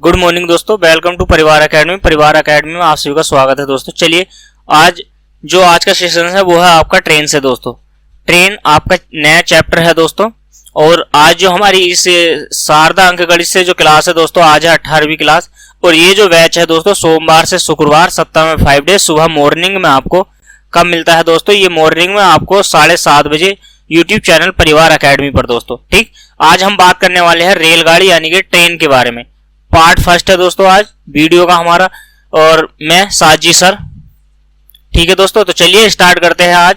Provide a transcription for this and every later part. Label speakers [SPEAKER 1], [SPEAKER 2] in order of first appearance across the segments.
[SPEAKER 1] Good morning दोस्तों, welcome to परिवार academy. परिवार एकेडमी में आप सभी का स्वागत है दोस्तों। चलिए आज का सेशन है वो है आपका ट्रेन से दोस्तों। ट्रेन आपका नया चैप्टर है दोस्तों। और आज जो हमारी इस शारदा अंकगणित से जो क्लास है दोस्तों, आज है 18वीं क्लास। और ये जो बैच है दोस्तों सोमवार से शुक्रवार सप्ताह में 5 डेज सुबह मॉर्निंग में आपको कब मिलता है दोस्तों? ये मॉर्निंग में आपको 7:30 बजे यूट्यूब चैनल परिवार एकेडमी पर दोस्तों। ठीक, आज हम बात करने वाले हैं रेलगाड़ी यानी कि ट्रेन के बारे में। पार्ट फर्स्ट है दोस्तों आज वीडियो का हमारा, और मैं साजी सर। ठीक है दोस्तों, तो चलिए स्टार्ट करते हैं आज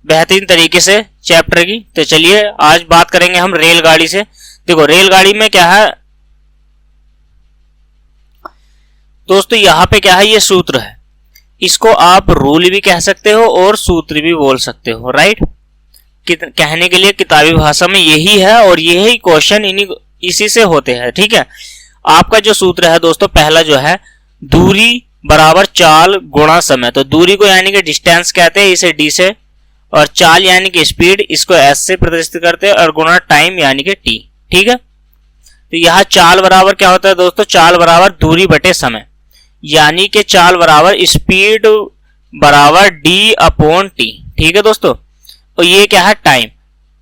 [SPEAKER 1] बेहतरीन तरीके से चैप्टर की। तो चलिए आज बात करेंगे हम रेलगाड़ी से। देखो रेलगाड़ी में क्या है दोस्तों, यहाँ पे क्या है, ये सूत्र है। इसको आप रूल भी कह सकते हो और सूत्र भी बोल सकते हो, राइट। कहने के लिए किताबी भाषा में यही है और यही क्वेश्चन इसी से होते हैं। ठीक है, आपका जो सूत्र है दोस्तों पहला जो है दूरी बराबर चाल गुणा समय। तो दूरी को यानी कि डिस्टेंस कहते हैं, इसे डी से, और चाल यानी कि स्पीड, इसको एस से प्रदर्शित करते हैं, और गुणा टाइम यानी कि टी। ठीक है, तो यहाँ चाल बराबर क्या होता है दोस्तों? चाल बराबर दूरी बटे समय, यानी कि चाल बराबर स्पीड बराबर डी अपॉन टी। ठीक है दोस्तों, और ये क्या है टाइम।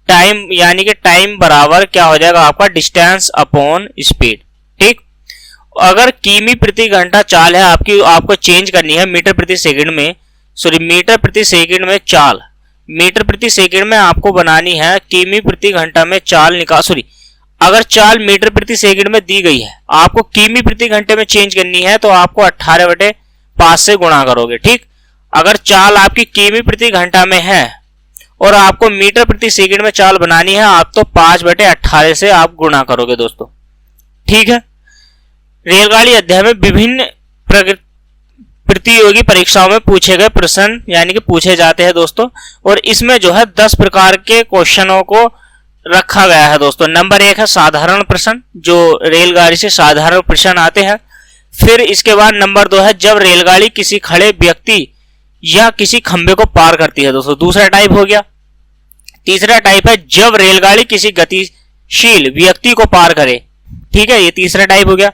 [SPEAKER 1] टाइम यानी कि टाइम बराबर क्या हो जाएगा आपका? Distance upon speed. ठीक, अगर किमी प्रति घंटा चाल है आपको चेंज करनी है मीटर प्रति सेकंड में, मीटर प्रति सेकंड में चाल, मीटर प्रति सेकंड में आपको बनानी है किमी प्रति घंटा में चाल अगर चाल मीटर प्रति सेकंड में दी गई है, आपको किमी प्रति घंटे में चेंज करनी है तो आपको 18/5 से गुणा करोगे। ठीक, अगर चाल आपकी किमी प्रति घंटा में है और आपको मीटर प्रति सेकंड में चाल बनानी है, आप तो 5/18 से आप गुणा करोगे दोस्तों। ठीक है, रेलगाड़ी अध्याय में विभिन्न प्रतियोगी परीक्षाओं में पूछे गए प्रश्न यानी कि पूछे जाते हैं दोस्तों। और इसमें जो है 10 प्रकार के क्वेश्चनों को रखा गया है दोस्तों। नंबर 1 है साधारण प्रश्न, जो रेलगाड़ी से साधारण प्रश्न आते हैं। फिर इसके बाद नंबर 2 है जब रेलगाड़ी किसी खड़े व्यक्ति या किसी खंबे को पार करती है दोस्तों, दूसरा टाइप हो गया। तीसरा टाइप है जब रेलगाड़ी किसी गतिशील व्यक्ति को पार करे। ठीक है, ये तीसरा टाइप हो गया।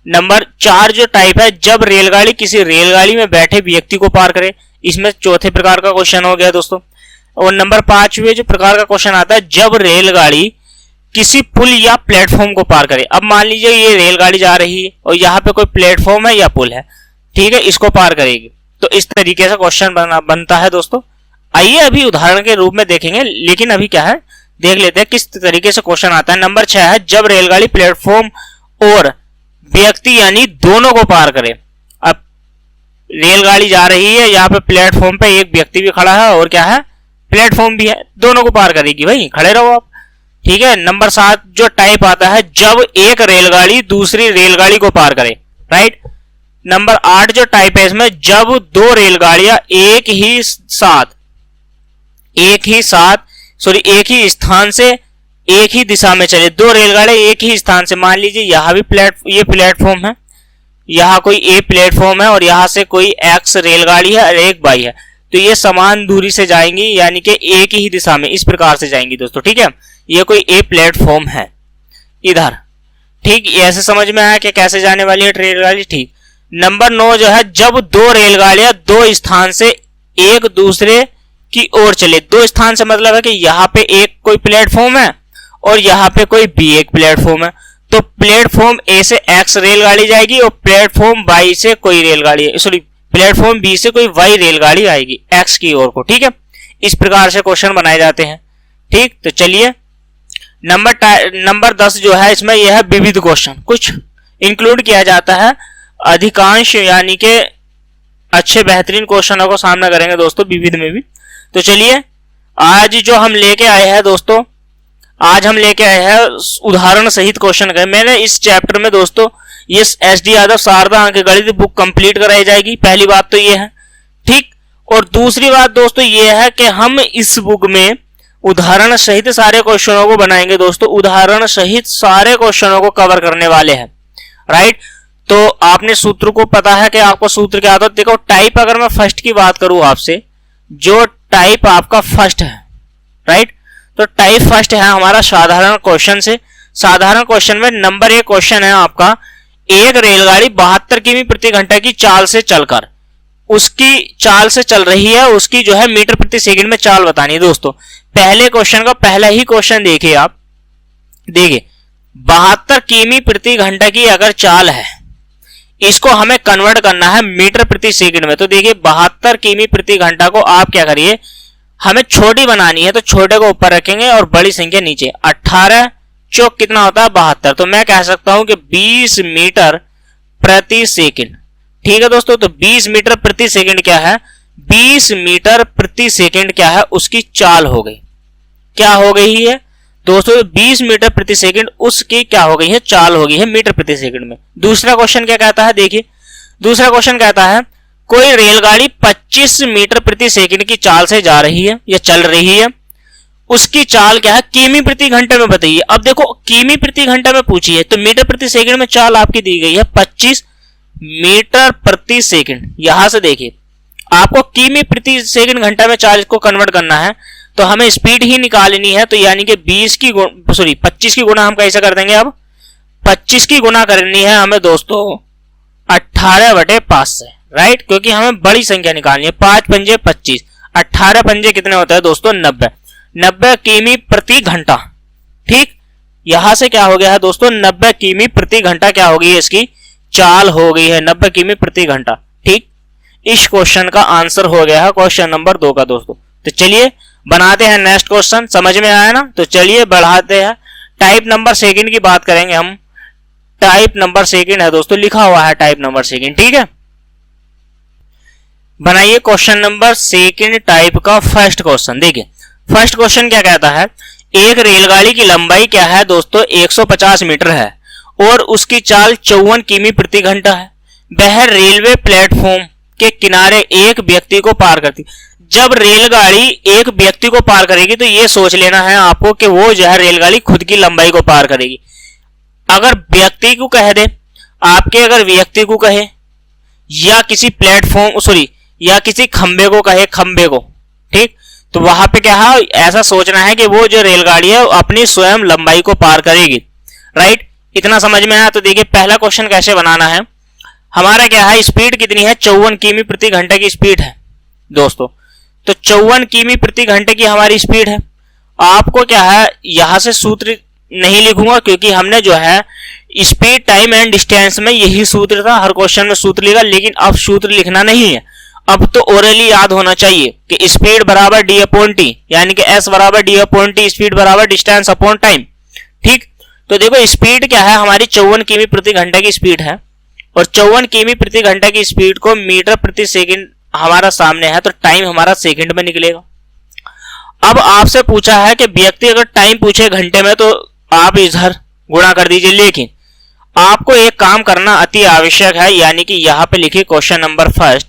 [SPEAKER 1] नंबर 4 जो टाइप है जब रेलगाड़ी किसी रेलगाड़ी में बैठे व्यक्ति को पार करे, इसमें चौथे प्रकार का क्वेश्चन हो गया दोस्तों। और नंबर 5वें जो प्रकार का क्वेश्चन आता है जब रेलगाड़ी किसी पुल या प्लेटफॉर्म को पार करे। अब मान लीजिए ये रेलगाड़ी जा रही है और यहाँ पे कोई प्लेटफॉर्म है या पुल है, ठीक है, इसको पार करेगी, तो इस तरीके से क्वेश्चन बनता है दोस्तों। आइए अभी उदाहरण के रूप में देखेंगे, लेकिन अभी क्या है देख लेते हैं किस तरीके से क्वेश्चन आता है। नंबर 6 है जब रेलगाड़ी प्लेटफॉर्म और व्यक्ति यानी दोनों को पार करे। अब रेलगाड़ी जा रही है, यहाँ पे प्लेटफॉर्म पे एक व्यक्ति भी खड़ा है और क्या है प्लेटफॉर्म भी है, दोनों को पार करेगी भाई, खड़े रहो आप। ठीक है, नंबर 7 जो टाइप आता है जब एक रेलगाड़ी दूसरी रेलगाड़ी को पार करे, राइट। नंबर 8 जो टाइप है इसमें जब दो रेलगाड़ियां एक ही स्थान से एक ही दिशा में चले। दो रेलगाड़ियां एक ही स्थान से, मान लीजिए यहाँ भी ये प्लेटफॉर्म है, यहाँ कोई ए प्लेटफॉर्म है और यहाँ से कोई एक्स रेलगाड़ी है और एक वाई है, तो ये समान दूरी से जाएंगी यानी कि एक ही दिशा में, इस प्रकार से जाएंगी दोस्तों। ठीक है, ये कोई ए प्लेटफॉर्म है इधर। ठीक, ऐसे समझ में आया कि कैसे जाने वाली है रेलगाड़ी। ठीक, नंबर 9 जो है जब दो रेलगाड़ियां दो स्थान से एक दूसरे की ओर चले। दो स्थान से मतलब है कि यहाँ पे एक कोई प्लेटफॉर्म है और यहाँ पे कोई बी एक प्लेटफॉर्म है, तो प्लेटफॉर्म ए से एक्स रेलगाड़ी जाएगी और प्लेटफॉर्म वाई से कोई रेलगाड़ी, प्लेटफॉर्म बी से कोई वाई रेलगाड़ी आएगी एक्स की ओर को। ठीक है, इस प्रकार से क्वेश्चन बनाए जाते हैं। ठीक, तो चलिए नंबर 10 जो है इसमें यह है विविध क्वेश्चन, कुछ इंक्लूड किया जाता है। अधिकांश यानी कि अच्छे बेहतरीन क्वेश्चनों को सामना करेंगे दोस्तों विविध में भी। तो चलिए आज जो हम लेके आए हैं दोस्तों, आज हम लेके आए हैं उदाहरण सहित क्वेश्चन का। मैंने इस चैप्टर में दोस्तों ये एस.डी. यादव शारदा अंकगणित बुक कंप्लीट कराई जाएगी, पहली बात तो ये है। ठीक, और दूसरी बात दोस्तों ये है कि हम इस बुक में उदाहरण सहित सारे क्वेश्चनों को बनाएंगे दोस्तों, उदाहरण सहित सारे क्वेश्चनों को कवर करने वाले हैं, राइट। तो आपने सूत्र को पता है कि आपको सूत्र क्या आता है। देखो टाइप, अगर मैं फर्स्ट की बात करूं आपसे, जो टाइप आपका फर्स्ट है, राइट, तो टाइप फर्स्ट है हमारा साधारण क्वेश्चन से। साधारण क्वेश्चन में नंबर 1 क्वेश्चन है आपका एक रेलगाड़ी 72 किमी प्रति घंटा की चाल से चलकर, उसकी चाल से चल रही है, उसकी जो है मीटर प्रति सेकंड में चाल बतानी है। दोस्तों पहले क्वेश्चन का पहला ही क्वेश्चन देखिए आप, देखिए 72 किमी प्रति घंटा की अगर चाल है, इसको हमें कन्वर्ट करना है मीटर प्रति सेकंड में। तो देखिए 72 किमी प्रति घंटा को आप क्या करिए, हमें छोटी बनानी है तो छोटे को ऊपर रखेंगे और बड़ी संख्या नीचे। 18 चौक कितना होता है 72, तो मैं कह सकता हूं कि 20 मीटर प्रति सेकंड। ठीक है दोस्तों, तो 20 मीटर प्रति सेकंड क्या है, 20 मीटर प्रति सेकंड क्या है, उसकी चाल हो गई। क्या हो गई है दोस्तों, 20 मीटर प्रति सेकंड उसकी क्या हो गई है, चाल हो गई है मीटर प्रति सेकंड में। दूसरा क्वेश्चन क्या कहता है, देखिए दूसरा क्वेश्चन कहता है कोई रेलगाड़ी 25 मीटर प्रति सेकंड की चाल से जा रही है या चल रही है, उसकी चाल क्या है किमी प्रति घंटे में बताइए। अब देखो किमी प्रति घंटा में पूछी है, तो मीटर प्रति सेकंड में चाल आपकी दी गई है 25 मीटर प्रति सेकंड। यहां से देखिए आपको किमी प्रति सेकंड घंटा में चाल को कन्वर्ट करना है, तो हमें स्पीड ही निकालनी है। तो यानी कि 25 की गुणा हम कैसे कर देंगे, अब 25 की गुणा करनी है हमें दोस्तों 18/5 से, राइट, क्योंकि हमें बड़ी संख्या निकालनी है। 5 पंजे 25, 18 पंजे कितने होता है दोस्तों 90 किमी प्रति घंटा। ठीक, यहां से क्या हो गया है दोस्तों 90 किमी प्रति घंटा क्या हो गई है, इसकी चाल हो गई है 90 किमी प्रति घंटा। ठीक, इस क्वेश्चन का आंसर हो गया है क्वेश्चन नंबर 2 का दोस्तों। तो चलिए बनाते हैं नेक्स्ट क्वेश्चन, समझ में आया ना, तो चलिए बढ़ाते हैं। टाइप नंबर सेकंड की बात करेंगे हम। टाइप नंबर सेकंड है दोस्तों, लिखा हुआ है टाइप नंबर सेकंड। ठीक है, बनाइए क्वेश्चन नंबर सेकंड टाइप का फर्स्ट क्वेश्चन। देखिए फर्स्ट क्वेश्चन क्या कहता है, एक रेलगाड़ी की लंबाई क्या है दोस्तों 150 मीटर है और उसकी चाल 54 किमी प्रति घंटा है। वह रेलवे प्लेटफॉर्म के किनारे एक व्यक्ति को पार करती। जब रेलगाड़ी एक व्यक्ति को पार करेगी तो ये सोच लेना है आपको कि वो जो है रेलगाड़ी खुद की लंबाई को पार करेगी। अगर व्यक्ति को कह दे, आपके अगर व्यक्ति को कहे या किसी प्लेटफॉर्म या किसी खंबे को कहे, खंबे को, ठीक, तो वहां पे क्या है, ऐसा सोचना है कि वो जो रेलगाड़ी है अपनी स्वयं लंबाई को पार करेगी, राइट। इतना समझ में आया। तो देखिए पहला क्वेश्चन कैसे बनाना है, हमारा क्या है, स्पीड कितनी है 54 किमी प्रति घंटे की स्पीड है दोस्तों। तो 54 किमी प्रति घंटे की हमारी स्पीड है। आपको क्या है, यहां से सूत्र नहीं लिखूंगा क्योंकि हमने जो है स्पीड टाइम एंड डिस्टेंस में यही सूत्र था, हर क्वेश्चन में सूत्र लिखा, लेकिन अब सूत्र लिखना नहीं है। अब तो ओरली याद होना चाहिए कि स्पीड बराबर डी अपॉन टी, यानी कि एस बराबर डी अपॉन टी, स्पीड बराबर डिस्टेंस अपॉन टाइम। ठीक, तो देखो स्पीड क्या है, हमारी 54 किमी प्रति घंटे की स्पीड है और 54 किमी प्रति घंटे की स्पीड को मीटर प्रति सेकंड हमारा सामने है, तो टाइम हमारा सेकंड में निकलेगा। अब आपसे पूछा है कि व्यक्ति अगर टाइम पूछे घंटे में तो आप इधर गुणा कर दीजिए, लेकिन आपको एक काम करना अति आवश्यक है, यानी कि यहाँ पे लिखिए क्वेश्चन नंबर फर्स्ट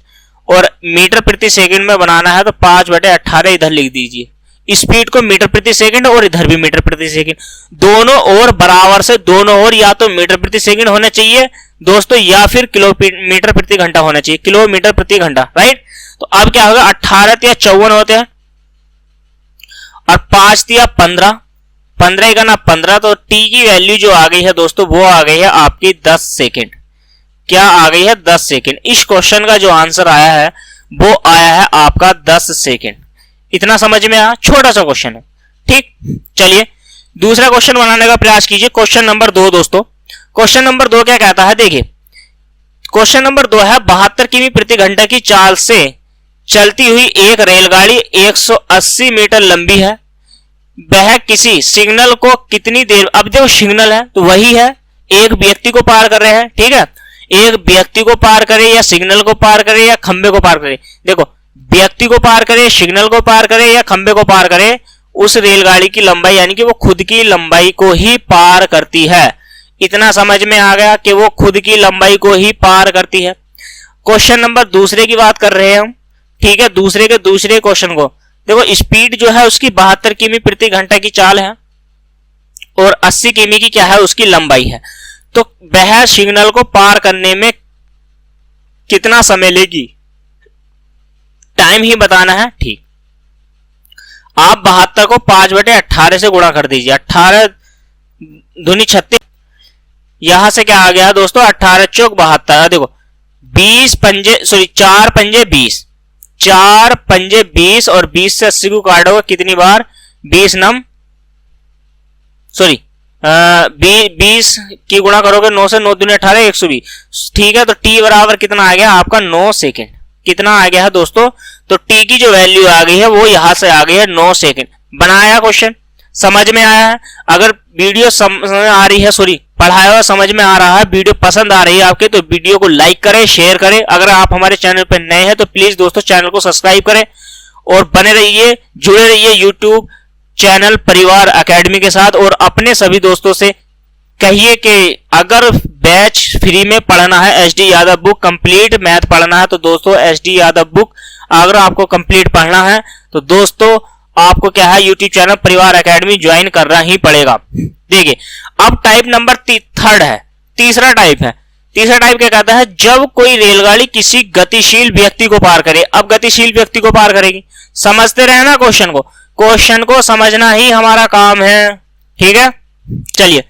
[SPEAKER 1] और मीटर प्रति सेकंड में बनाना है तो 5/18 इधर लिख दीजिए। स्पीड को मीटर प्रति सेकंड और इधर भी मीटर प्रति सेकंड, दोनों ओर बराबर से, दोनों ओर या तो मीटर प्रति सेकंड होना चाहिए दोस्तों या फिर किलोमीटर प्रति घंटा होना चाहिए, किलोमीटर प्रति घंटा, राइट। तो अब क्या होगा, 18 या 54 होते हैं और 5 या 15, 15 का ना 15, तो टी की वैल्यू जो आ गई है दोस्तों वो आ गई है आपकी 10 सेकेंड। क्या आ गई है 10 सेकेंड। इस क्वेश्चन का जो आंसर आया है वो आया है आपका 10 सेकेंड। इतना समझ में आया, छोटा सा क्वेश्चन है। ठीक, चलिए दूसरा क्वेश्चन बनाने का प्रयास कीजिए। क्वेश्चन नंबर 2 दोस्तों, क्वेश्चन नंबर 2 क्या कहता है, देखिए क्वेश्चन नंबर 2 है 72 किमी प्रति घंटे की चाल से चलती हुई एक रेलगाड़ी 180 मीटर लंबी है। वह किसी सिग्नल को कितनी देर, अब देखो सिग्नल है तो वही है, एक व्यक्ति को पार कर रहे हैं, ठीक है, एक व्यक्ति को पार करे या सिग्नल को पार करे या खंबे को पार करे। देखो व्यक्ति को पार करे, सिग्नल को पार करे या खंबे को पार करे, उस रेलगाड़ी की लंबाई यानी कि वो खुद की लंबाई को ही पार करती है। इतना समझ में आ गया कि वो खुद की लंबाई को ही पार करती है। क्वेश्चन नंबर दूसरे की बात कर रहे हैं हम, ठीक है, दूसरे क्वेश्चन को देखो, स्पीड जो है उसकी 72 किमी प्रति घंटा की चाल है और 80 किमी की क्या है, उसकी लंबाई है। तो वह सिग्नल को पार करने में कितना समय लेगी, टाइम ही बताना है। ठीक, आप 72 को 5/18 से गुणा कर दीजिए, 18 दूनी 36, यहां से क्या आ गया दोस्तों, 18 चौक 72। देखो 20 पंजे, सॉरी 4 पंजे 20, 4 पंजे 20 और 20 से 80 को काटोगे कितनी बार, 20 नम, सॉरी 20 की गुणा करोगे 9 से, 9 दूनी 18, 120। ठीक है, तो टी बराबर कितना आ गया आपका 9 सेकेंड। कितना आ गया है दोस्तों, तो टी की जो वैल्यू आ गई है वो यहां से आ गई है 9 सेकेंड। बनाया क्वेश्चन, समझ में आया है? अगर वीडियो समझ में आ रही है, सॉरी पढ़ाया हुआ समझ में आ रहा है, वीडियो पसंद आ रही है आपके, तो वीडियो को लाइक करें, शेयर करें। अगर आप हमारे चैनल पर नए हैं तो प्लीज दोस्तों चैनल को सब्सक्राइब करें और बने रहिए, जुड़े रहिए यूट्यूब चैनल परिवार एकेडमी के साथ। और अपने सभी दोस्तों से कहिए कि अगर बैच फ्री में पढ़ना है, SD Yadav book complete math पढ़ना है, तो दोस्तों एसडी यादव बुक अगर आपको कंप्लीट पढ़ना है तो दोस्तों आपको क्या है, यूट्यूब चैनल परिवार एकेडमी ज्वाइन करना ही पड़ेगा। देखिए अब टाइप नंबर थर्ड है, तीसरा टाइप है। तीसरा टाइप क्या कहता है, जब कोई रेलगाड़ी किसी गतिशील व्यक्ति को पार करे। अब गतिशील व्यक्ति को पार करेगी, समझते रहे ना क्वेश्चन को, क्वेश्चन को समझना ही हमारा काम है। ठीक है, चलिए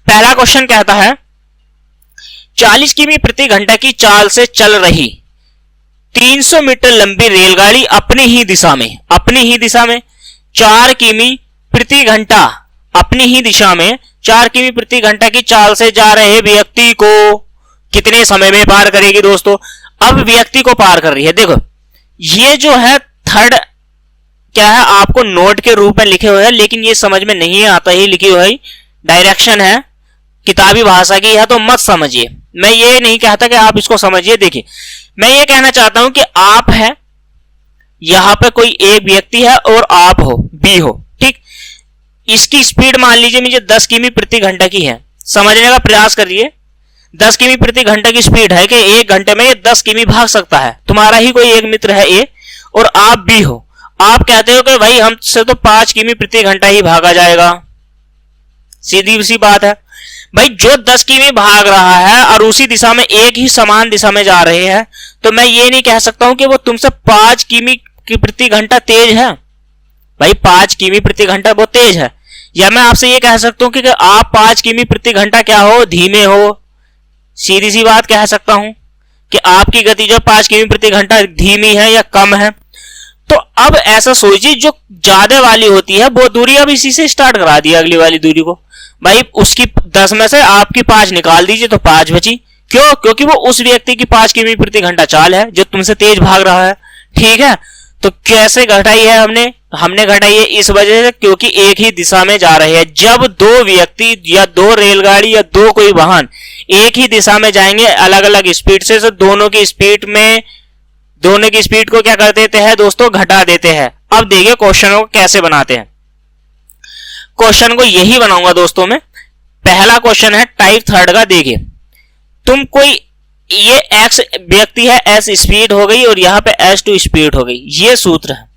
[SPEAKER 1] पहला क्वेश्चन कहता है 40 किमी प्रति घंटा की चाल से चल रही 300 मीटर लंबी रेलगाड़ी अपनी ही दिशा में 4 किमी प्रति घंटा अपनी ही दिशा में 4 किमी प्रति घंटा की चाल से जा रहे व्यक्ति को कितने समय में पार करेगी दोस्तों। अब व्यक्ति को पार कर रही है। देखो ये जो है थर्ड क्या है, आपको नोट के रूप में लिखे हुए हैं, लेकिन ये समझ में नहीं आता ही लिखी हुई डायरेक्शन है, किताबी भाषा की है, तो मत समझिए। मैं ये नहीं कहता कि आप इसको समझिए। देखिए मैं ये कहना चाहता हूं कि आप है, यहां पे कोई एक व्यक्ति है और आप हो, बी हो, ठीक। इसकी स्पीड मान लीजिए मुझे 10 किमी प्रति घंटा की है, समझने का प्रयास करिए। 10 किमी प्रति घंटा की स्पीड है कि 1 घंटे में ये 10 किमी भाग सकता है। तुम्हारा ही कोई एक मित्र है ए और आप बी हो, आप कहते हो कि भाई हमसे तो 5 किमी प्रति घंटा ही भागा जाएगा। सीधी सी बात है भाई, जो 10 किमी भाग रहा है और उसी दिशा में एक ही समान दिशा में जा रहे हैं, तो मैं ये नहीं कह सकता हूं कि वो तुमसे 5 किमी की प्रति घंटा तेज है। भाई 5 किमी प्रति घंटा वो तेज है, या मैं आपसे ये कह सकता हूं कि आप 5 किमी प्रति घंटा क्या हो, धीमे हो। सीधी सी बात कह सकता हूं कि आपकी गति जो 5 किमी प्रति घंटा धीमी है या कम है। तो अब ऐसा सोचिए, जो ज्यादा वाली होती है वो दूरी अब इसी से स्टार्ट करा दी अगली वाली दूरी को। भाई उसकी 10 में से आपकी 5 निकाल दीजिए तो 5 बची। क्यों? क्योंकि वो उस व्यक्ति की 5 किमी प्रति घंटा चाल है जो तुमसे तेज भाग रहा है। ठीक है, तो कैसे घटाई है हमने घटाई है इस वजह से क्योंकि एक ही दिशा में जा रहे हैं। जब दो व्यक्ति या दो रेलगाड़ी या दो कोई वाहन एक ही दिशा में जाएंगे अलग अलग स्पीड से, तो दोनों की स्पीड को क्या कर देते हैं दोस्तों, घटा देते हैं। अब देखिए क्वेश्चन को कैसे बनाते हैं। क्वेश्चन को यही बनाऊंगा दोस्तों मैं। पहला क्वेश्चन है टाइप थर्ड का। देखिए तुम कोई ये एक्स व्यक्ति है, एस स्पीड हो गई और यहां पे एस टू स्पीड हो गई, ये सूत्र है।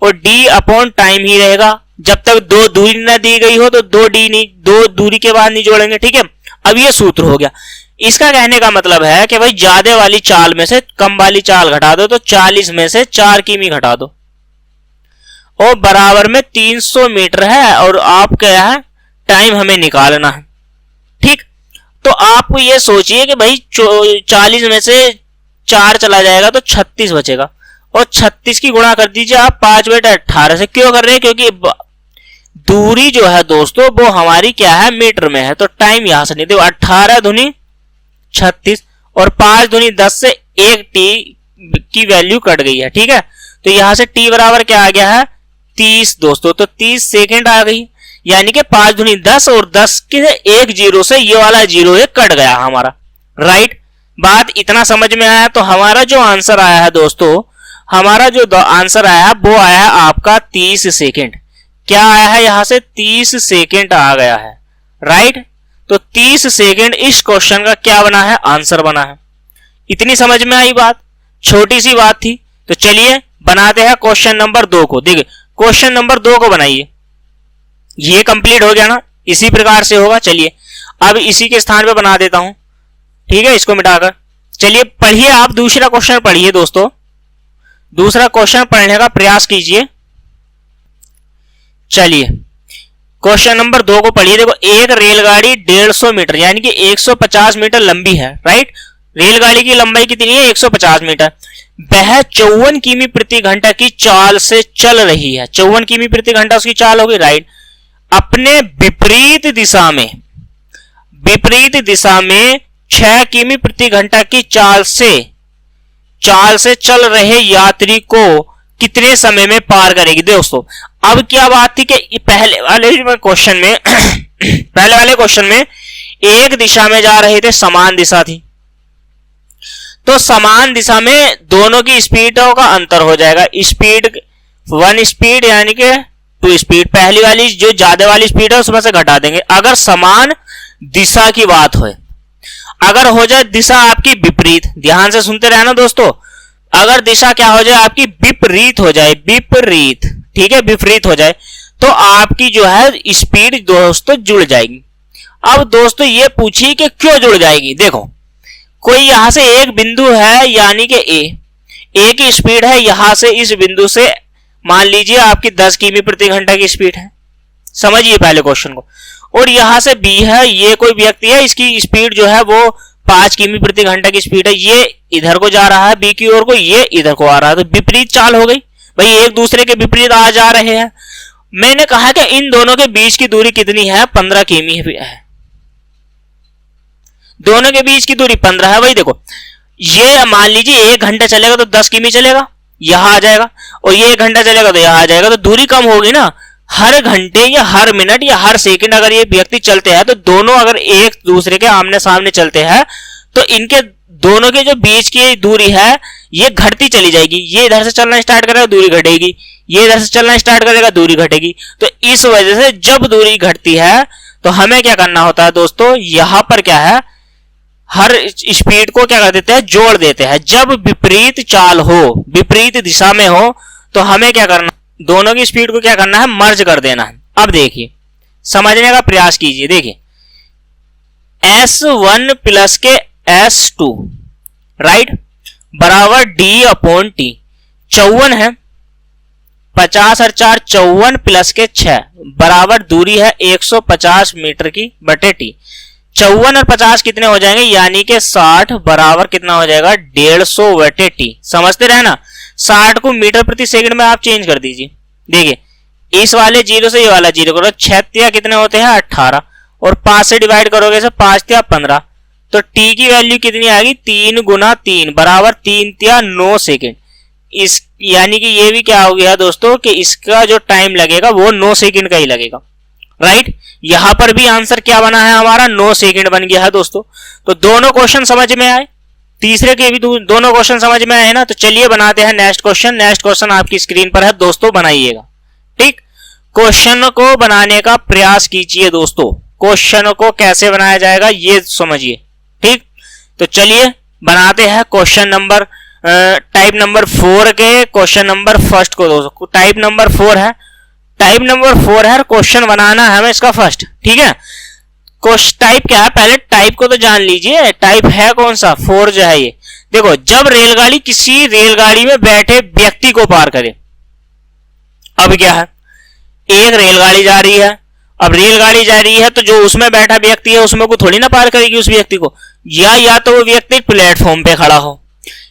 [SPEAKER 1] और डी अपॉन टाइम ही रहेगा जब तक दो दूरी ना दी गई हो, तो दो दूरी के बाद नहीं जोड़ेंगे। ठीक है, अब ये सूत्र हो गया। इसका कहने का मतलब है कि भाई ज्यादा वाली चाल में से कम वाली चाल घटा दो, तो 40 में से 4 किमी घटा दो और बराबर में 300 मीटर है, और आप क्या है टाइम हमें निकालना है। ठीक, तो आप ये सोचिए कि भाई 40 में से 4 चला जाएगा तो 36 बचेगा, और 36 की गुणा कर दीजिए आप 5 बटे 18 से। क्यों कर रहे हैं? क्योंकि दूरी जो है दोस्तों वो हमारी क्या है, मीटर में है, तो टाइम यहां से नहीं दे। 18 दूनी 36 और 5 दूनी 10 से 1 टी की वैल्यू कट गई है। ठीक है, तो यहां से टी बराबर क्या आ गया है, 30 दोस्तों, तो 30 सेकेंड आ गई। यानी कि 5 दूनी 10 और 10 के एक जीरो से ये वाला जीरो एक कट गया हमारा। राइट, बात इतना समझ में आया। तो हमारा जो आंसर आया है दोस्तों, हमारा जो आंसर आया है वो आया है आपका 30 सेकेंड। क्या आया है यहां से, 30 सेकेंड आ गया है। राइट, तो 30 सेकेंड इस क्वेश्चन का क्या बना है, आंसर बना है। इतनी समझ में आई बात, छोटी सी बात थी। तो चलिए बनाते हैं क्वेश्चन नंबर 2 को। देखिए क्वेश्चन नंबर 2 को बनाइए। ये कंप्लीट हो गया ना, इसी प्रकार से होगा। चलिए अब इसी के स्थान पे बना देता हूं। ठीक है, इसको मिटाकर चलिए पढ़िए, आप दूसरा क्वेश्चन पढ़िए दोस्तों। दूसरा क्वेश्चन पढ़ने का प्रयास कीजिए। चलिए क्वेश्चन नंबर 2 को पढ़िए। देखो, एक रेलगाड़ी 150 मीटर यानी कि 150 मीटर लंबी है, राइट। रेलगाड़ी की लंबाई कितनी है? 150 मीटर। वह 54 किमी प्रति घंटा की चाल से चल रही है। 54 किमी प्रति घंटा उसकी चाल होगी, राइट। अपने विपरीत दिशा में 6 किमी प्रति घंटा की चाल से चल रहे यात्री को कितने समय में पार करेगी? दोस्तों, अब क्या बात थी कि पहले वाले क्वेश्चन में एक दिशा में जा रहे थे, समान दिशा थी, तो समान दिशा में दोनों की स्पीडों का अंतर हो जाएगा। स्पीड 1 स्पीड यानी कि 2 स्पीड, पहली वाली जो ज्यादा वाली स्पीड है उसमें से घटा देंगे। अगर समान दिशा की बात हो, अगर हो जाए दिशा आपकी विपरीत, ध्यान से सुनते रहना दोस्तों, अगर दिशा क्या हो जाए आपकी विपरीत हो जाए, विपरीत, ठीक है, विपरीत हो जाए, तो आपकी जो है स्पीड दोस्तों जुड़ जाएगी। अब दोस्तों ये पूछिए कि क्यों जुड़ जाएगी। देखो, कोई यहां से एक बिंदु है यानी कि ए की स्पीड है, यहां से इस बिंदु से मान लीजिए आपकी 10 किमी प्रति घंटा की स्पीड है, समझिए पहले क्वेश्चन को। और यहां से बी है, ये कोई व्यक्ति है, इसकी स्पीड जो है वो 5 किमी प्रति घंटा की स्पीड है, ये इधर को जा रहा है बी की ओर को, ये इधर को आ रहा है, तो विपरीत चाल हो गई भाई, एक दूसरे के विपरीत आ जा रहे हैं। मैंने कहा कि इन दोनों के बीच की दूरी कितनी है? 15 किमी है। दोनों के बीच की दूरी 15 है। भाई देखो, ये मान लीजिए 1 घंटा चलेगा तो 10 किमी चलेगा, यहां आ जाएगा, और ये 1 घंटा चलेगा तो यहां आ जाएगा, तो दूरी कम होगी ना। हर घंटे या हर मिनट या हर सेकंड अगर ये व्यक्ति चलते हैं, तो दोनों अगर एक दूसरे के आमने सामने चलते हैं, तो इनके दोनों के जो बीच की दूरी है ये घटती चली जाएगी। ये इधर से चलना स्टार्ट करेगा, दूरी घटेगी, ये इधर से चलना स्टार्ट करेगा, दूरी घटेगी। तो इस वजह से जब दूरी घटती है तो हमें क्या करना होता है दोस्तों, यहां पर क्या है, हर स्पीड को क्या कर देते हैं? जोड़ देते हैं। जब विपरीत चाल हो, विपरीत दिशा में हो, तो हमें क्या करना, दोनों की स्पीड को क्या करना है? मर्ज कर देना है। अब देखिए, समझने का प्रयास कीजिए। देखिए, S1 प्लस के S2 राइट बराबर D/T। 54 है, 50 और 4 54 प्लस के 6 बराबर दूरी है 150 मीटर की बटे टी। 54 और 50 कितने हो जाएंगे? यानी कि 60 बराबर कितना हो जाएगा? 150 बटे टी। समझते रहना, 60 को मीटर प्रति सेकंड में आप चेंज कर दीजिए। देखिए, इस वाले 0 से ये वाला 0 करो, 6 कितने होते हैं? 18, और 5 से डिवाइड करोगे से 5 15, तो टी की वैल्यू कितनी आएगी? 3 गुना 3 बराबर 3 9 सेकेंड। इस यानी कि ये भी क्या हो गया दोस्तों कि इसका जो टाइम लगेगा वो 9 सेकेंड का ही लगेगा, राइट। यहां पर भी आंसर क्या बना है हमारा? 9 सेकेंड बन गया है दोस्तों। तो दोनों क्वेश्चन समझ में आए, तीसरे के भी दोनों क्वेश्चन समझ में आए ना। तो चलिए बनाते हैं नेक्स्ट क्वेश्चन। नेक्स्ट क्वेश्चन आपकी स्क्रीन पर है दोस्तों, बनाइएगा, ठीक। क्वेश्चन को बनाने का प्रयास कीजिए दोस्तों। क्वेश्चन को कैसे बनाया जाएगा ये समझिए, ठीक। तो चलिए बनाते हैं क्वेश्चन नंबर टाइप नंबर 4 के क्वेश्चन नंबर फर्स्ट को दोस्तों। टाइप नंबर 4 है, टाइप नंबर 4 है, क्वेश्चन बनाना है हमें इसका फर्स्ट, ठीक है। टाइप क्या है? पहले टाइप को तो जान लीजिए, टाइप है कौन सा? 4 जो है ये। देखो, जब रेलगाड़ी किसी रेलगाड़ी में बैठे व्यक्ति को पार करे। अब क्या है, एक रेलगाड़ी जा रही है, अब रेलगाड़ी जा रही है तो जो उसमें बैठा व्यक्ति है उसमें को थोड़ी ना पार करेगी उस व्यक्ति को, या तो वो व्यक्ति प्लेटफॉर्म पे खड़ा हो,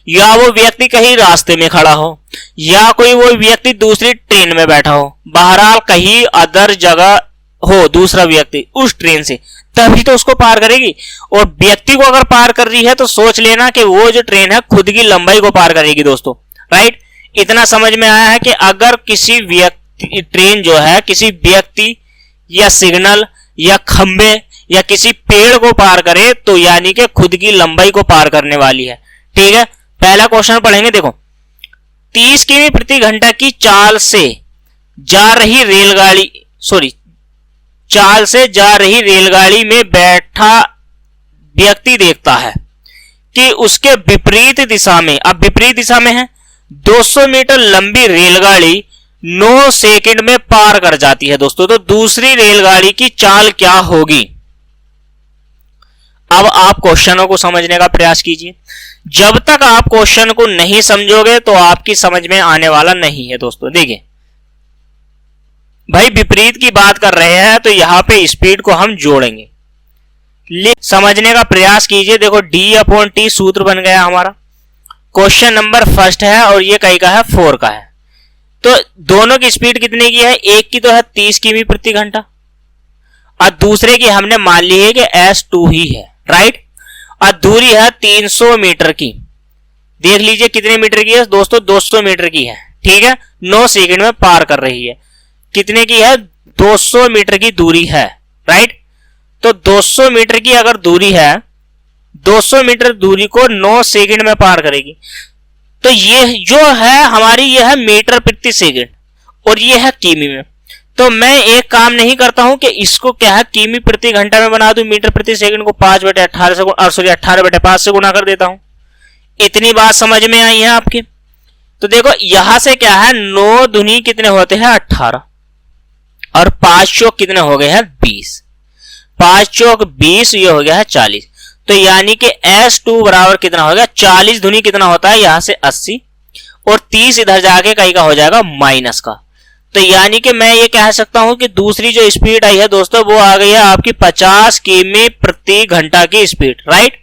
[SPEAKER 1] या वो व्यक्ति कहीं रास्ते में खड़ा हो, या कोई वो व्यक्ति दूसरी ट्रेन में बैठा हो, बहरहाल कहीं अदर जगह हो दूसरा व्यक्ति उस ट्रेन से, तभी तो उसको पार करेगी। और व्यक्ति को अगर पार कर रही है तो सोच लेना कि वो जो ट्रेन है खुद की लंबाई को पार करेगी दोस्तों, राइट। इतना समझ में आया है कि अगर किसी व्यक्ति ट्रेन जो है किसी व्यक्ति या सिग्नल या खंबे या किसी पेड़ को पार करे तो यानी कि खुद की लंबाई को पार करने वाली है, ठीक है। पहला क्वेश्चन पढ़ेंगे। देखो, 30 किमी प्रति घंटा की चाल से जा रही रेलगाड़ी में बैठा व्यक्ति देखता है कि उसके विपरीत दिशा में, अब विपरीत दिशा में है, 200 मीटर लंबी रेलगाड़ी 9 सेकंड में पार कर जाती है दोस्तों। तो दूसरी रेलगाड़ी की चाल क्या होगी? अब आप क्वेश्चनों को समझने का प्रयास कीजिए। जब तक आप क्वेश्चन को नहीं समझोगे तो आपकी समझ में आने वाला नहीं है दोस्तों। देखिए, भाई विपरीत की बात कर रहे हैं तो यहाँ पे स्पीड को हम जोड़ेंगे। समझने का प्रयास कीजिए। देखो d/t सूत्र बन गया हमारा। क्वेश्चन नंबर फर्स्ट है और ये कई का है 4 का है। तो दोनों की स्पीड कितने की है? एक की तो है 30 किमी प्रति घंटा और दूसरे की हमने मान ली है कि s2 ही है, राइट। और दूरी है 300 मीटर की। देख लीजिए कितने मीटर की है दोस्तों, 200 मीटर की है, ठीक है। 9 सेकंड में पार कर रही है। कितने की है? 200 मीटर की दूरी है, राइट। तो 200 मीटर की अगर दूरी है, 200 मीटर दूरी को 9 सेकंड में पार करेगी। तो ये जो है हमारी, ये है मीटर प्रति सेकंड और ये है किमी में। तो मैं एक काम नहीं करता हूं कि इसको क्या है किमी प्रति घंटा में बना दूं, मीटर प्रति सेकंड को 5/18 से 18/5 से गुना कर देता हूं। इतनी बात समझ में आई है आपकी? तो देखो यहां से क्या है, 9 दूनी कितने होते हैं? 18 और 5 चौक कितने हो गए हैं? 20। 5 चौक 20, ये हो गया है 40। तो यानी कि S2 बराबर कितना हो गया? 40 दूनी कितना होता है? यहां से 80 और 30 इधर जाके कहीं का हो जाएगा माइनस का। तो यानी कि मैं ये कह सकता हूं कि दूसरी जो स्पीड आई है दोस्तों वो आ गई है आपकी 50 किमी प्रति घंटा की स्पीड, राइट।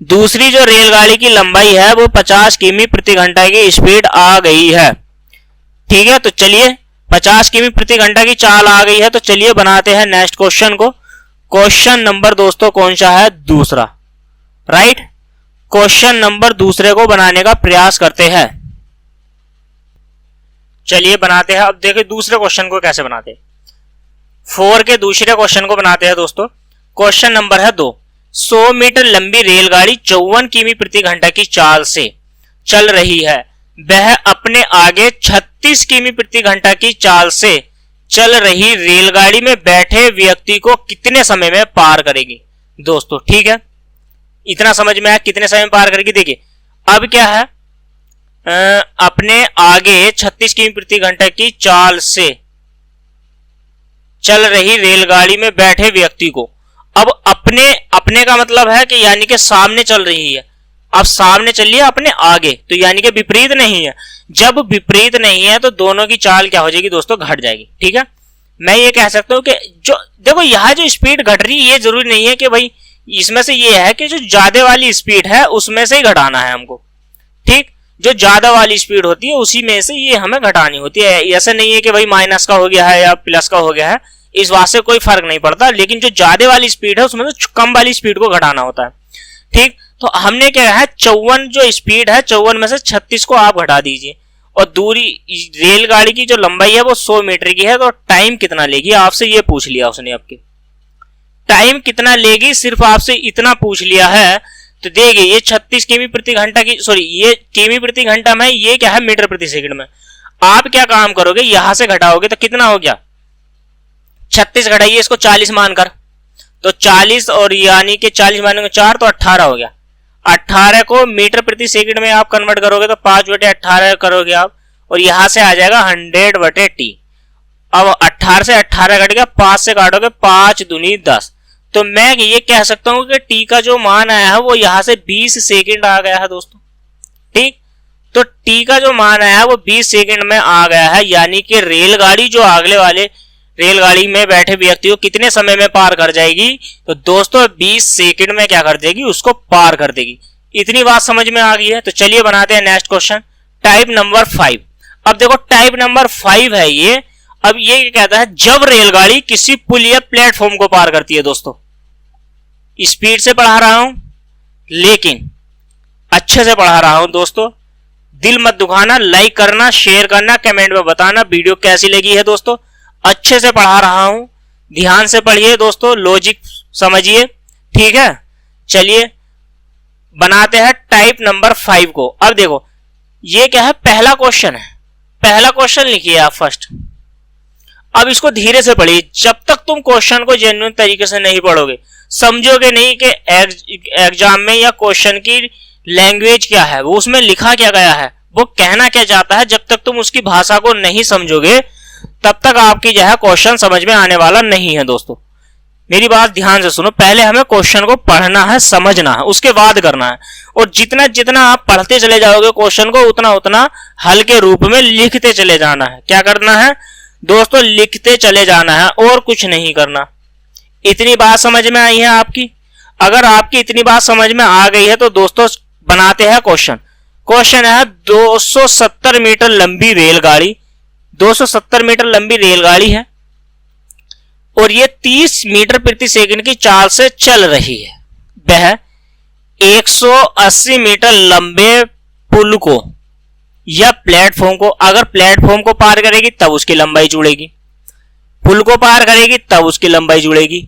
[SPEAKER 1] दूसरी जो रेलगाड़ी की लंबाई है वो 50 किमी प्रति घंटा की स्पीड आ गई है, ठीक है। तो चलिए 50 किमी प्रति घंटा की चाल आ गई है। तो चलिए बनाते हैं नेक्स्ट क्वेश्चन को। क्वेश्चन नंबर दोस्तों कौन सा है? दूसरा, राइट। क्वेश्चन नंबर दूसरे को बनाने का प्रयास करते हैं। चलिए बनाते हैं। अब देखिए दूसरे क्वेश्चन को कैसे बनाते हैं। 4 के दूसरे क्वेश्चन को बनाते हैं दोस्तों। क्वेश्चन नंबर है 2। 100 मीटर लंबी रेलगाड़ी 54 किमी प्रति घंटा की चाल से चल रही है। वह अपने आगे 36 किमी प्रति घंटा की चाल से चल रही रेलगाड़ी में बैठे व्यक्ति को कितने समय में पार करेगी दोस्तों, ठीक है। इतना समझ में आया कितने समय में पार करेगी। देखिए अब क्या है, अपने आगे 36 किमी प्रति घंटा की चाल से चल रही रेलगाड़ी में बैठे व्यक्ति को, अब अपने का मतलब है कि यानी कि सामने चल रही है। अब सामने चलिए अपने आगे, तो यानी कि विपरीत नहीं है। जब विपरीत नहीं है तो दोनों की चाल क्या हो जाएगी दोस्तों? घट जाएगी, ठीक है। मैं ये कह सकता हूं कि जो देखो यहां जो स्पीड घट रही है ये जरूरी नहीं है कि भाई इसमें से ये है कि जो ज्यादा वाली स्पीड है उसमें से ही घटाना है हमको, ठीक। जो ज्यादा वाली स्पीड होती है उसी में से ये हमें घटानी होती है। ऐसा नहीं है कि भाई माइनस का हो गया है या प्लस का हो गया है, इस बात से कोई फर्क नहीं पड़ता। लेकिन जो ज्यादा वाली स्पीड है उसमें तो कम वाली स्पीड को घटाना होता है, ठीक। तो हमने क्या है 54 जो स्पीड है 54 में से 36 को आप घटा दीजिए और दूरी रेलगाड़ी की जो लंबाई है वो 100 मीटर की है। तो टाइम कितना लेगी आपसे ये पूछ लिया उसने। आपके टाइम कितना लेगी सिर्फ आपसे इतना पूछ लिया है। तो देखिए ये 36 किमी प्रति घंटा की, सॉरी ये किमी प्रति घंटा में, ये क्या है मीटर प्रति सेकंड में। आप क्या काम करोगे, यहां से घटाओगे तो कितना हो गया? 36 घटाइए इसको 40 मानकर, तो 40 और यानी कि 40 मानेंगे 4 तो 18 हो गया। 18 को मीटर प्रति सेकंड में आप कन्वर्ट करोगे तो 5/18 करोगे आप और यहां से आ जाएगा 100/t। अब 18 से 18 कट गया, 5 से काटोगे 5 दूनी 10। तो मैं ये कह सकता हूं कि t का जो मान आया है वो यहां से 20 सेकंड आ गया है दोस्तों, ठीक। तो t का जो मान आया है वो 20 सेकंड में आ गया है। यानी कि रेलगाड़ी जो अगले वाले रेलगाड़ी में बैठे व्यक्ति को कितने समय में पार कर जाएगी? तो दोस्तों 20 सेकंड में क्या कर देगी? उसको पार कर देगी। इतनी बात समझ में आ गई है। तो चलिए बनाते हैं नेक्स्ट क्वेश्चन, टाइप नंबर 5। अब देखो टाइप नंबर 5 है ये। अब ये कहता है जब रेलगाड़ी किसी पुल या प्लेटफॉर्म को पार करती है दोस्तों, स्पीड से पढ़ा रहा हूं लेकिन अच्छे से पढ़ा रहा हूं दोस्तों, दिल मत दुखाना, लाइक करना, शेयर करना, कमेंट में बताना वीडियो कैसी लगी है दोस्तों। अच्छे से पढ़ा रहा हूं, ध्यान से पढ़िए दोस्तों, लॉजिक समझिए, ठीक है। चलिए बनाते हैं टाइप नंबर 5 को। अब देखो ये क्या है, पहला क्वेश्चन है। पहला क्वेश्चन लिखिए आप फर्स्ट। अब इसको धीरे से पढ़िए। जब तक तुम क्वेश्चन को जेन्युइन तरीके से नहीं पढ़ोगे, समझोगे नहीं कि एग्जाम में या क्वेश्चन की लैंग्वेज क्या है, वो उसमें लिखा क्या गया है, वो कहना क्या चाहता है, जब तक तुम उसकी भाषा को नहीं समझोगे तब तक आपकी जो है क्वेश्चन समझ में आने वाला नहीं है दोस्तों। मेरी बात ध्यान से सुनो, पहले हमें क्वेश्चन को पढ़ना है, समझना है, उसके बाद करना है। और जितना जितना आप पढ़ते चले जाओगे क्वेश्चन को, उतना उतना हल के रूप में लिखते चले जाना है। क्या करना है? दोस्तों लिखते चले जाना है और कुछ नहीं करना। इतनी बात समझ में आई है आपकी? अगर आपकी इतनी बात समझ में आ गई है तो दोस्तों बनाते हैं क्वेश्चन। क्वेश्चन है 270 मीटर लंबी रेलगाड़ी, 270 मीटर लंबी रेलगाड़ी है और ये 30 मीटर प्रति सेकंड की चाल से चल रही है। वह 180 मीटर लंबे पुल को या प्लेटफॉर्म को, अगर प्लेटफॉर्म को पार करेगी तब उसकी लंबाई जुड़ेगी, पुल को पार करेगी तब उसकी लंबाई जुड़ेगी,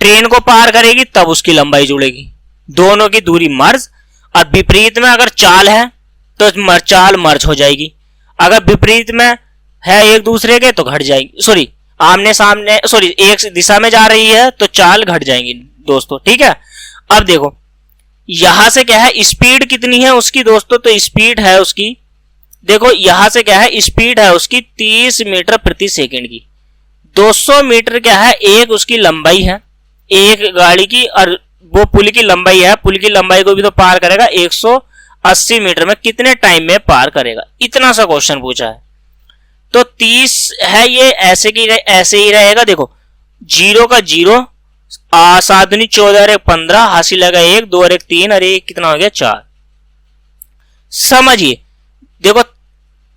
[SPEAKER 1] ट्रेन को पार करेगी तब उसकी लंबाई जुड़ेगी। दोनों की दूरी मर्ज। अब विपरीत में अगर चाल है तो चाल मर्ज हो जाएगी, अगर विपरीत में है एक दूसरे के तो घट जाएगी, सॉरी आमने सामने, सॉरी एक दिशा में जा रही है तो चाल घट जाएंगी दोस्तों। ठीक है, अब देखो यहां से क्या है, स्पीड कितनी है उसकी दोस्तों, तो स्पीड है उसकी, देखो यहां से क्या है, स्पीड है उसकी 30 मीटर प्रति सेकंड की। 200 मीटर क्या है, एक उसकी लंबाई है एक गाड़ी की, और वो पुल की लंबाई है, पुल की लंबाई को भी तो पार करेगा 180 मीटर में, कितने टाइम में पार करेगा, इतना सा क्वेश्चन पूछा है। तो 30 है ये ऐसे ही रहेगा। देखो 0 का 0, 7 दूनी 14 और 1 15, हासिल लगा 1, 2 और 1 3 और 1 कितना हो गया 4। समझिए देखो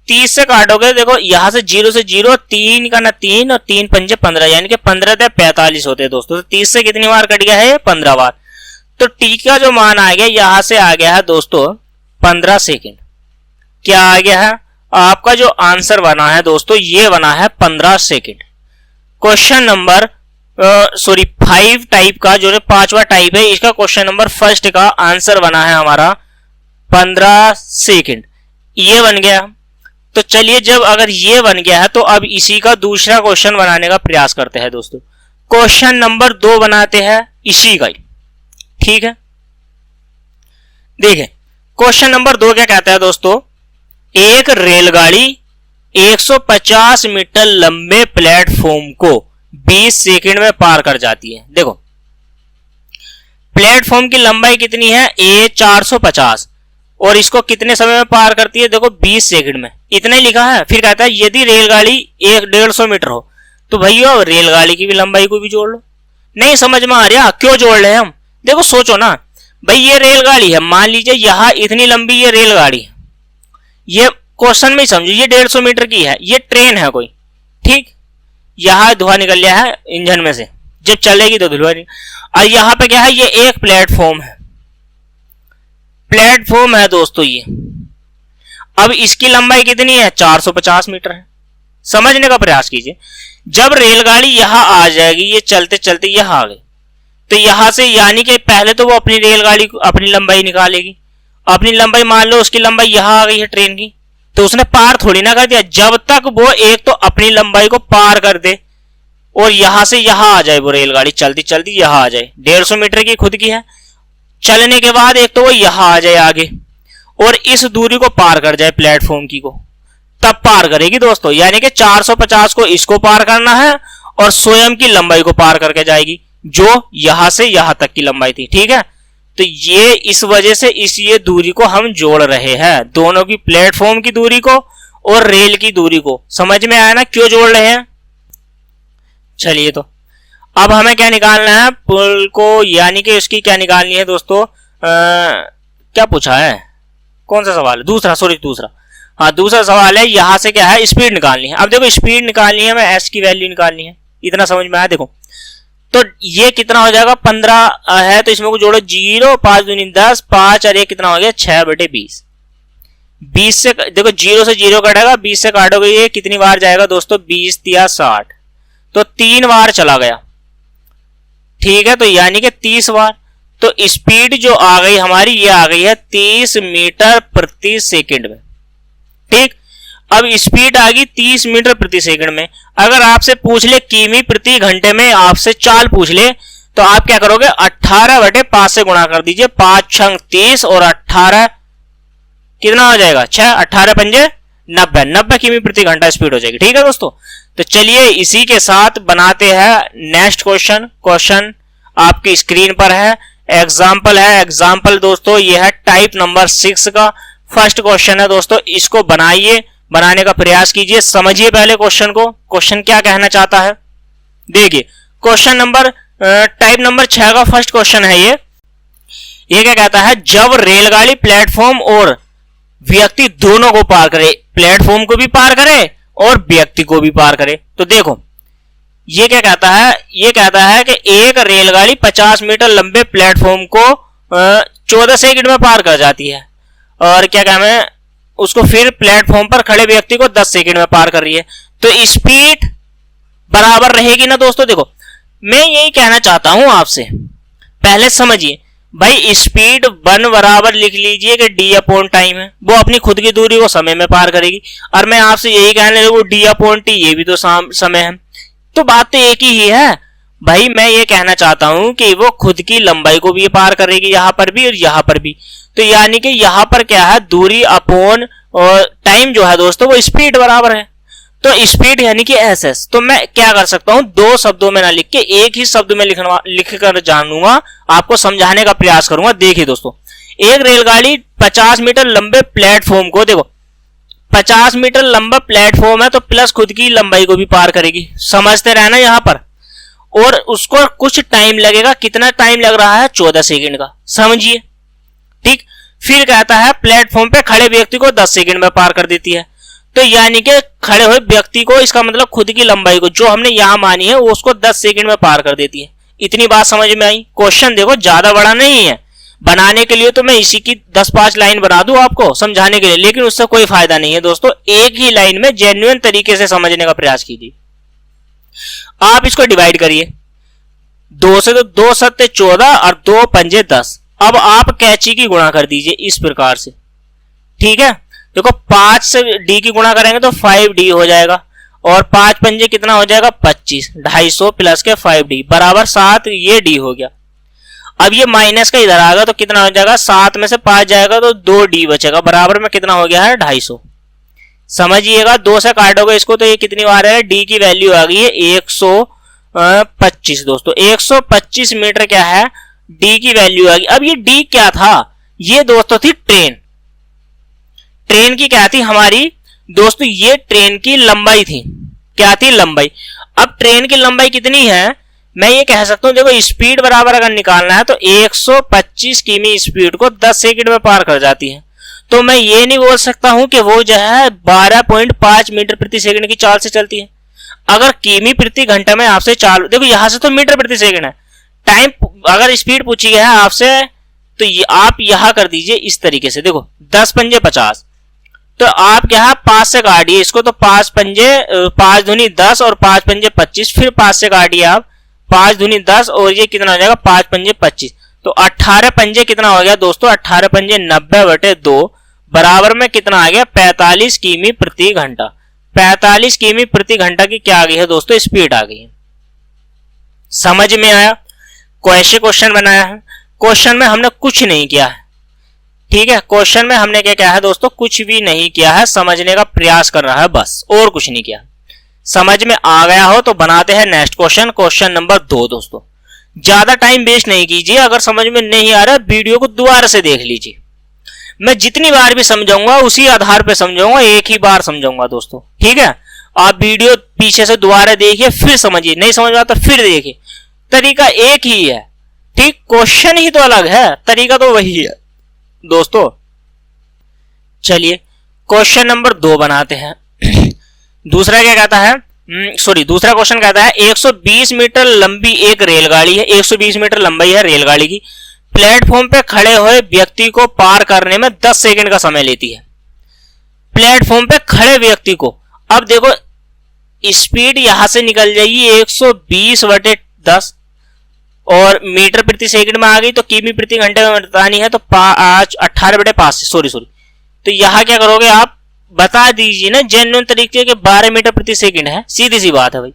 [SPEAKER 1] 30 से काटोगे, देखो यहां से 0 से 0, 3 का ना 3 और 3 पंजे 15, यानी कि 15 से 45 होते हैं दोस्तों। तो 30 से कितनी बार कट गया है, 15 बार। तो टी का जो मान आ गया यहां से आ गया है दोस्तों 15 सेकेंड। क्या आ गया है, आपका जो आंसर बना है दोस्तों ये बना है 15 सेकेंड। क्वेश्चन नंबर 5 टाइप का, जो 5वां टाइप है, इसका क्वेश्चन नंबर फर्स्ट का आंसर बना है हमारा 15 सेकेंड। ये बन गया। तो चलिए जब अगर ये बन गया है तो अब इसी का दूसरा क्वेश्चन बनाने का प्रयास करते हैं दोस्तों। क्वेश्चन नंबर 2 बनाते हैं इसी का ही, ठीक है। देखिए क्वेश्चन नंबर 2 क्या कहता है दोस्तों, एक रेलगाड़ी 150 मीटर लंबे प्लेटफॉर्म को 20 सेकंड में पार कर जाती है। देखो प्लेटफॉर्म की लंबाई कितनी है, ए 450, और इसको कितने समय में पार करती है, देखो 20 सेकंड में, इतना ही लिखा है। फिर कहता है यदि रेलगाड़ी 150 मीटर हो तो भैया रेलगाड़ी की भी लंबाई को भी जोड़ लो। नहीं समझ में आ रहा क्यों जोड़ रहे हैं हम, देखो सोचो ना भाई, ये रेलगाड़ी है, मान लीजिए यहां इतनी लंबी ये रेलगाड़ी है, ये क्वेश्चन में ही समझो ये 150 मीटर की है, ये ट्रेन है कोई, ठीक, यहां धुआं निकल गया है इंजन में से, जब चलेगी तो धुआं नहीं। और यहां पे क्या है, ये एक प्लेटफॉर्म है, प्लेटफॉर्म है दोस्तों ये। अब इसकी लंबाई कितनी है, 450 मीटर है। समझने का प्रयास कीजिए, जब रेलगाड़ी यहां आ जाएगी, ये चलते चलते यहां आ गई, तो यहां से यानी कि पहले तो वो अपनी रेलगाड़ी अपनी लंबाई निकालेगी, अपनी लंबाई मान लो उसकी लंबाई यहां आ गई है ट्रेन की, तो उसने पार थोड़ी ना कर दिया, जब तक वो एक तो अपनी लंबाई को पार कर दे और यहां से यहां आ जाए, वो रेलगाड़ी चलती चलती यहां आ जाए, 150 मीटर की खुद की है, चलने के बाद एक तो वो यहां आ जाए आगे और इस दूरी को पार कर जाए प्लेटफॉर्म की को, तब पार करेगी दोस्तों। यानी कि 450 को इसको पार करना है और स्वयं की लंबाई को पार करके जाएगी, जो यहां से यहां तक की लंबाई थी, ठीक है। तो ये इस वजह से ये दूरी को हम जोड़ रहे हैं, दोनों की, प्लेटफॉर्म की दूरी को और रेल की दूरी को। समझ में आया ना क्यों जोड़ रहे हैं। चलिए तो अब हमें क्या निकालना है, पुल को, यानी कि उसकी क्या निकालनी है दोस्तों, क्या पूछा है, कौन सा सवाल है, दूसरा, सॉरी दूसरा, हाँ दूसरा सवाल है, यहां से क्या है, स्पीड निकालनी है। अब देखो स्पीड निकालनी है, हमें एस की वैल्यू निकालनी है, इतना समझ में आया। देखो तो ये कितना हो जाएगा, 15 है तो इसमें को जोड़ो 0, 5 दूनी 10, 5 और 1 कितना हो गया 6/20। 20 से देखो 0 से 0 कटेगा, 20 से काटोगे ये कितनी बार जाएगा दोस्तों, 20 या 60, तो 3 बार चला गया, ठीक है। तो यानी कि 30 बार। तो स्पीड जो आ गई हमारी, ये आ गई है 30 मीटर प्रति सेकंड में, ठीक। अब स्पीड आ गई 30 मीटर प्रति सेकंड में। अगर आपसे पूछ ले किमी प्रति घंटे में, आपसे चाल पूछ ले, तो आप क्या करोगे, 18/5 से गुणा कर दीजिए, 5 छंग 30 और 18 कितना हो जाएगा 6, 18 पंजे 90, 90 किमी प्रति घंटा स्पीड हो जाएगी, ठीक है दोस्तों। तो चलिए इसी के साथ बनाते हैं नेक्स्ट क्वेश्चन। क्वेश्चन आपकी स्क्रीन पर है, एग्जाम्पल है। एग्जाम्पल दोस्तों ये है टाइप नंबर 6 का फर्स्ट क्वेश्चन है दोस्तों, इसको बनाइए, बनाने का प्रयास कीजिए। समझिए पहले क्वेश्चन को, क्वेश्चन क्या कहना चाहता है। देखिए क्वेश्चन नंबर टाइप नंबर 6 का फर्स्ट क्वेश्चन है ये क्या कहता है, जब रेलगाड़ी प्लेटफॉर्म और व्यक्ति दोनों को पार करे, प्लेटफॉर्म को भी पार करे और व्यक्ति को भी पार करे। तो देखो ये क्या कहता है, ये कहता है कि एक रेलगाड़ी 50 मीटर लंबे प्लेटफॉर्म को 14 सेकंड में पार कर जाती है और क्या कहना है उसको फिर प्लेटफॉर्म पर खड़े व्यक्ति को 10 सेकंड में पार कर रही है। तो स्पीड बराबर रहेगी ना दोस्तों। देखो मैं यही कहना चाहता हूं आपसे, पहले समझिए भाई, स्पीड 1 बराबर लिख लीजिए कि डी अपॉन टाइम है, वो अपनी खुद की दूरी को समय में पार करेगी। और मैं आपसे यही कहने लगा डी अपॉन टी, ये भी तो समय है। तो बात तो एक ही है भाई, मैं ये कहना चाहता हूं कि वो खुद की लंबाई को भी पार करेगी यहां पर भी और यहां पर भी। तो यानी कि यहां पर क्या है, दूरी अपॉन और टाइम जो है दोस्तों वो स्पीड बराबर है। तो स्पीड यानी कि एस। तो मैं क्या कर सकता हूं, दो शब्दों में ना लिख के एक ही शब्द में लिख कर जानूंगा, आपको समझाने का प्रयास करूंगा। देखिए दोस्तों, एक रेलगाड़ी 50 मीटर लंबे प्लेटफॉर्म को, देखो 50 मीटर लंबा प्लेटफॉर्म है तो प्लस खुद की लंबाई को भी पार करेगी, समझते रहना यहां पर। और उसको कुछ टाइम लगेगा, कितना टाइम लग रहा है, 14 सेकंड का, समझिए ठीक। फिर कहता है प्लेटफॉर्म पे खड़े व्यक्ति को 10 सेकंड में पार कर देती है। तो यानी कि खड़े हुए व्यक्ति को, इसका मतलब खुद की लंबाई को जो हमने यहां मानी है वो उसको 10 सेकंड में पार कर देती है। इतनी बात समझ में आई। क्वेश्चन देखो ज्यादा बड़ा नहीं है, बनाने के लिए तो मैं इसी की 10-5 लाइन बना दूं आपको समझाने के लिए, लेकिन उससे कोई फायदा नहीं है दोस्तों। एक ही लाइन में जेन्युइन तरीके से समझने का प्रयास कीजिए। आप इसको डिवाइड करिए, 2 से तो 2 सत्ते 14 और 2 पंजे 10। अब आप कैची की गुणा कर दीजिए इस प्रकार से, ठीक है। देखो 5 से डी की गुणा करेंगे तो 5d हो जाएगा और 5 पंजे कितना हो जाएगा, 25, 250 प्लस के 5d बराबर 7, ये d हो गया। अब ये माइनस का इधर आएगा तो कितना हो जाएगा, 7 में से 5 जाएगा तो 2d बचेगा, बराबर में कितना हो गया है, 250। समझिएगा 2 से काटोगे इसको तो ये कितनी बार है, d की वैल्यू आ गई है 125 दोस्तों। 125 मीटर क्या है, d की वैल्यू आ गई। अब ये d क्या था, ये दोस्तों थी ट्रेन। ट्रेन की क्या थी हमारी दोस्तों, ये ट्रेन की लंबाई थी, क्या थी, लंबाई। अब ट्रेन की लंबाई कितनी है, मैं ये कह सकता हूं, देखो स्पीड बराबर अगर निकालना है तो 125 किमी स्पीड को 10 सेकंड में पार कर जाती है। तो मैं ये नहीं बोल सकता हूं कि वो जो है 12.5 मीटर प्रति सेकंड की चाल से चलती है। अगर किमी प्रति घंटा में आपसे चाल, देखो यहां से तो मीटर प्रति सेकंड है, टाइम अगर स्पीड पूछी गया है आपसे तो आप यहां कर दीजिए इस तरीके से। देखो 10 पंजे 50, तो आप क्या है 5 से काटिए इसको, तो 5 पंजे 5 दूनी 10 और 5 पंजे 25, फिर 5 से काटिए आप, 5 दूनी 10 और ये कितना हो जाएगा, 5 पंजे 25, तो 18 पंजे कितना हो गया दोस्तों, 18 पंजे 90/2 बराबर में कितना आ गया, 45 किमी प्रति घंटा। 45 किमी प्रति घंटा की क्या आ गई है दोस्तों, स्पीड आ गई है। समझ में आया। कैसे क्वेश्चन बनाया है, क्वेश्चन में हमने कुछ नहीं किया है, ठीक है। क्वेश्चन में हमने क्या किया है दोस्तों, कुछ भी नहीं किया है, समझने का प्रयास कर रहा है बस, और कुछ नहीं किया। समझ में आ गया हो तो बनाते हैं नेक्स्ट क्वेश्चन, क्वेश्चन नंबर 2 दोस्तों। ज्यादा टाइम वेस्ट नहीं कीजिए, अगर समझ में नहीं आ रहा वीडियो को दोबारा से देख लीजिए। मैं जितनी बार भी समझाऊंगा उसी आधार पर समझाऊंगा, एक ही बार समझाऊंगा दोस्तों, ठीक है। आप वीडियो पीछे से दोबारा देखिए फिर समझिए, नहीं समझ में आता फिर देखिए, तरीका एक ही है, ठीक। क्वेश्चन ही तो अलग है, तरीका तो वही है दोस्तों। चलिए क्वेश्चन नंबर 2 बनाते हैं। दूसरा क्या कहता है, दूसरा क्वेश्चन कहता है 120 मीटर लंबी एक रेलगाड़ी है, 120 मीटर लंबाई है रेलगाड़ी की, प्लेटफॉर्म पे खड़े हुए व्यक्ति को पार करने में 10 सेकंड का समय लेती है। प्लेटफॉर्म पे खड़े व्यक्ति को, अब देखो स्पीड यहां से निकल जाएगी 120/10 और मीटर प्रति सेकंड में आ गई, तो किमी प्रति घंटे में बतानी है तो 18/5 से सॉरी तो यहां क्या करोगे आप, बता दीजिए ना जेन्युइन तरीके के 12 मीटर प्रति सेकंड है, सीधी सी बात है भाई,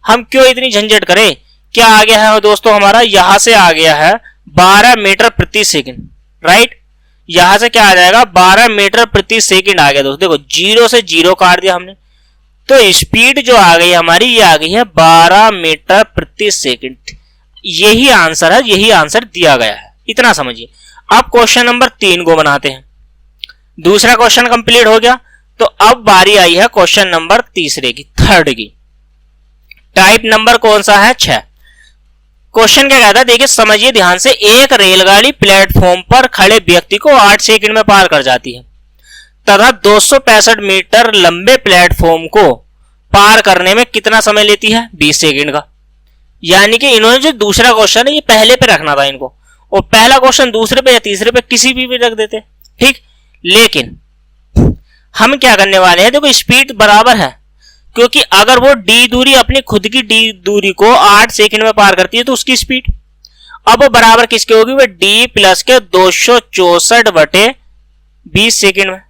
[SPEAKER 1] हम क्यों इतनी झंझट करें। क्या आ गया है दोस्तों हमारा, यहां से आ गया है 12 मीटर प्रति सेकंड, राइट। यहां से क्या आ जाएगा, 12 मीटर प्रति सेकंड आ गया दोस्तों। देखो 0 से 0 काट दिया हमने, तो स्पीड जो आ गई हमारी ये आ गई है 12 मीटर प्रति सेकंड। यही आंसर है, यही आंसर दिया गया है, इतना समझिए। अब क्वेश्चन नंबर 3 को बनाते हैं। दूसरा क्वेश्चन कंप्लीट हो गया, तो अब बारी आई है क्वेश्चन नंबर तीसरे की, थर्ड की। टाइप नंबर कौन सा है? 6। क्वेश्चन क्या कहता है, देखिए समझिए ध्यान से। एक रेलगाड़ी प्लेटफॉर्म पर खड़े व्यक्ति को 8 सेकंड में पार कर जाती है तथा 265 मीटर लंबे प्लेटफॉर्म को पार करने में कितना समय लेती है? 20 सेकंड का। यानी कि इन्होंने जो दूसरा क्वेश्चन है ये पहले पे रखना था इनको, और पहला क्वेश्चन दूसरे पे या तीसरे पे किसी भी रख देते, ठीक। लेकिन हम क्या करने वाले हैं, देखो स्पीड बराबर है, क्योंककि अगर वो डी दूरी अपनी खुद की डी दूरी को 8 सेकंड में पार करती है तो उसकी स्पीड अब वो बराबर किसके होगी? वो डी प्लस के 264 बटे 20 सेकंड में।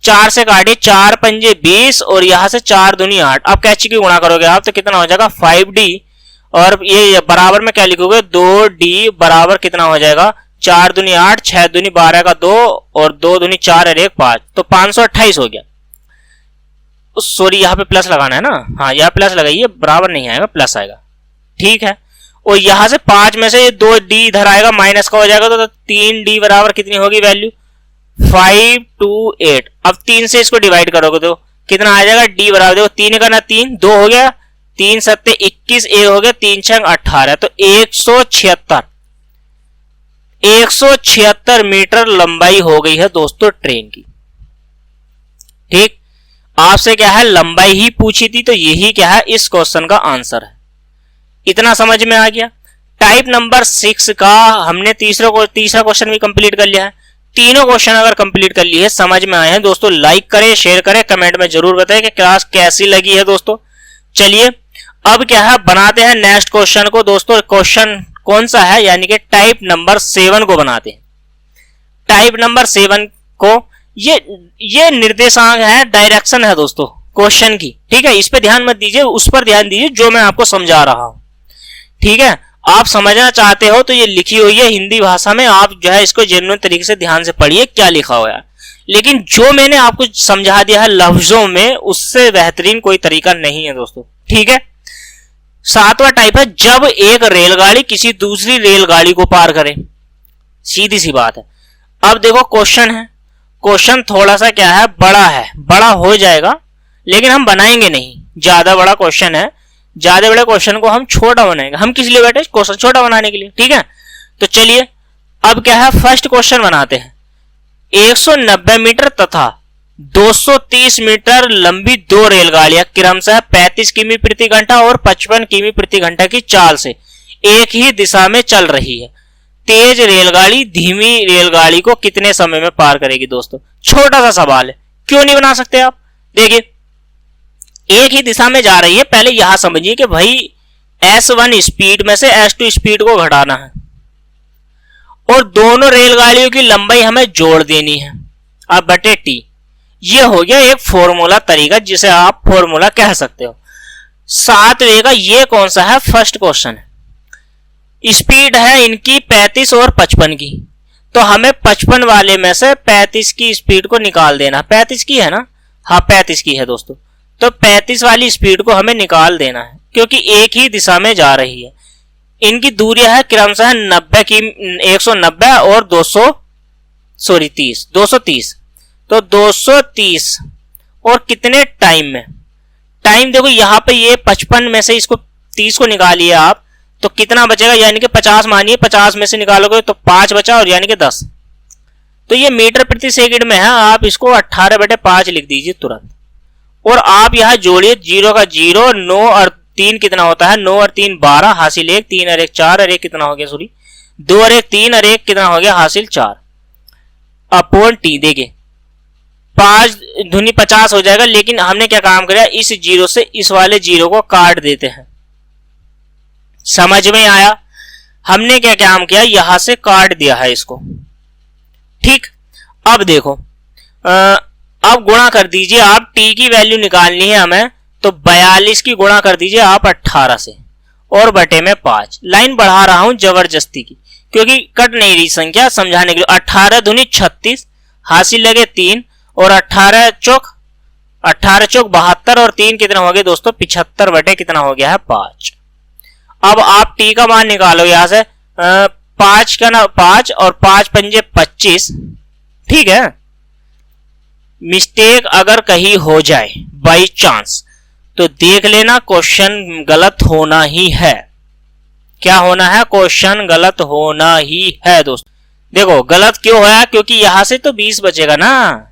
[SPEAKER 1] 4 से काटे, 4 पंजे 20 और यहां से 4 दूनी 8। अब कैची की गुणा करोगे आप तो कितना हो जाएगा? 5d, और ये बराबर में क्या लिखोगे? 2d बराबर कितना हो जाएगा? 4 दूनी 8, 6 दूनी 12 का 2 और 2 दूनी 4 और 1 5, तो 528 हो गया। सॉरी यहाँ पे प्लस लगाना है ना, हाँ यहाँ प्लस लगाइए, बराबर नहीं आएगा, प्लस आएगा, ठीक है। और यहां से 5 में से 2d इधर आएगा, माइनस का हो जाएगा, तो 3d बराबर कितनी होगी वैल्यू? 528। अब 3 से इसको डिवाइड करोगे तो कितना आ जाएगा? d बराबर, देखो 3 का ना 3, 2 हो गया, 3 सत्ते 21, 1 हो गया, 3 छंग 18, तो 176 मीटर लंबाई हो गई है दोस्तों ट्रेन की, ठीक। आपसे क्या है? लंबाई ही पूछी थी, तो यही क्या है? इस क्वेश्चन का आंसर है। इतना समझ में आ गया। टाइप नंबर 6 का हमने तीसरा क्वेश्चन भी कंप्लीट कर लिया है। तीनों क्वेश्चन अगर कंप्लीट कर लिए, समझ में आए हैं दोस्तों, लाइक करें, शेयर करें, कमेंट में जरूर बताएं कि क्लास कैसी लगी है दोस्तों। चलिए अब क्या है, बनाते हैं नेक्स्ट क्वेश्चन को दोस्तों। क्वेश्चन कौन सा है? यानी कि टाइप नंबर 7 को बनाते हैं। टाइप नंबर 7 को ये निर्देशांक है, डायरेक्शन है दोस्तों क्वेश्चन की, ठीक है। इस पे ध्यान मत दीजिए, उस पर ध्यान दीजिए जो मैं आपको समझा रहा हूं, ठीक है। आप समझना चाहते हो तो ये लिखी हुई है हिंदी भाषा में, आप जो है इसको जेन्युइन तरीके से ध्यान से पढ़िए क्या लिखा हुआ है। लेकिन जो मैंने आपको समझा दिया है लफ्जों में, उससे बेहतरीन कोई तरीका नहीं है दोस्तों, ठीक है। 7वां टाइप है, जब एक रेलगाड़ी किसी दूसरी रेलगाड़ी को पार करे। सीधी सी बात है। अब देखो क्वेश्चन है, क्वेश्चन थोड़ा सा क्या है, बड़ा है, बड़ा हो जाएगा, लेकिन हम बनाएंगे नहीं, ज्यादा बड़ा क्वेश्चन है। ज्यादा बड़े क्वेश्चन को हम छोटा बनाएंगे। हम किस लिए बैठे? क्वेश्चन छोटा बनाने के लिए, ठीक है। तो चलिए अब क्या है, फर्स्ट क्वेश्चन बनाते हैं। 190 मीटर तथा 230 मीटर लंबी दो रेलगाड़ियां क्रमशः 35 किमी प्रति घंटा और 55 किमी प्रति घंटा की चाल से एक ही दिशा में चल रही है। तेज रेलगाड़ी धीमी रेलगाड़ी को कितने समय में पार करेगी? दोस्तों छोटा सा सवाल है, क्यों नहीं बना सकते आप? देखिए एक ही दिशा में जा रही है, पहले यहां समझिए कि भाई S1 स्पीड में से S2 स्पीड को घटाना है और दोनों रेलगाड़ियों की लंबाई हमें जोड़ देनी है, अब बटे T। ये हो गया एक फॉर्मूला तरीका, जिसे आप फॉर्मूला कह सकते हो। 7वें का ये कौन सा है? फर्स्ट क्वेश्चन है। स्पीड है इनकी 35 और 55 की, तो हमें 55 वाले में से 35 की स्पीड को निकाल देना। 35 की है ना? हाँ 35 की है दोस्तों, तो 35 वाली स्पीड को हमें निकाल देना है, क्योंकि एक ही दिशा में जा रही है। इनकी दूरी है क्रमशः 90 की 190 और 230, तो 230 और कितने टाइम में? टाइम देखो यहाँ पे ये 55 में से इसको 30 को निकालिए आप, तो कितना बचेगा? यानी कि 50 मानिए, 50 में से निकालोगे तो 5 बचा, और यानी कि 10। तो ये मीटर प्रति सेकंड में है, आप इसको 18/5 लिख दीजिए तुरंत। और आप यहाँ जोड़िए 0 का 0, 9 और 3 कितना होता है? 9 और 3 12, हासिल 1, 3 और 1 4 और 1 कितना हो गया? सॉरी 2 और 1 3 और 1 कितना हो गया? हासिल 4 अपॉन T। देखिए 5 दूनी 50 हो जाएगा, लेकिन हमने क्या काम किया, इस 0 से इस वाले 0 को काट देते हैं। समझ में आया? हमने क्या काम किया, यहां से काट दिया है इसको, ठीक। अब देखो अब गुणा कर दीजिए आप, T की वैल्यू निकालनी है हमें, तो 42 की गुणा कर दीजिए आप 18 से और बटे में 5। लाइन बढ़ा रहा हूं जबरदस्ती की, क्योंकि कट नहीं रही संख्या, समझाने के लिए। 18 दूनी 36, हासिल लगे 3 और 18 चौक 72 और 3 कितना हो गया दोस्तों? 75 बटे कितना हो गया है? 5। अब आप T का मान निकालो यहां से, 5 का ना 5 और 5 पंजे 25, ठीक है। मिस्टेक अगर कहीं हो जाए बाई चांस, तो देख लेना क्वेश्चन गलत होना ही है। क्या होना है? क्वेश्चन गलत होना ही है दोस्त। देखो गलत क्यों है? क्योंकि यहां से तो 20 बचेगा ना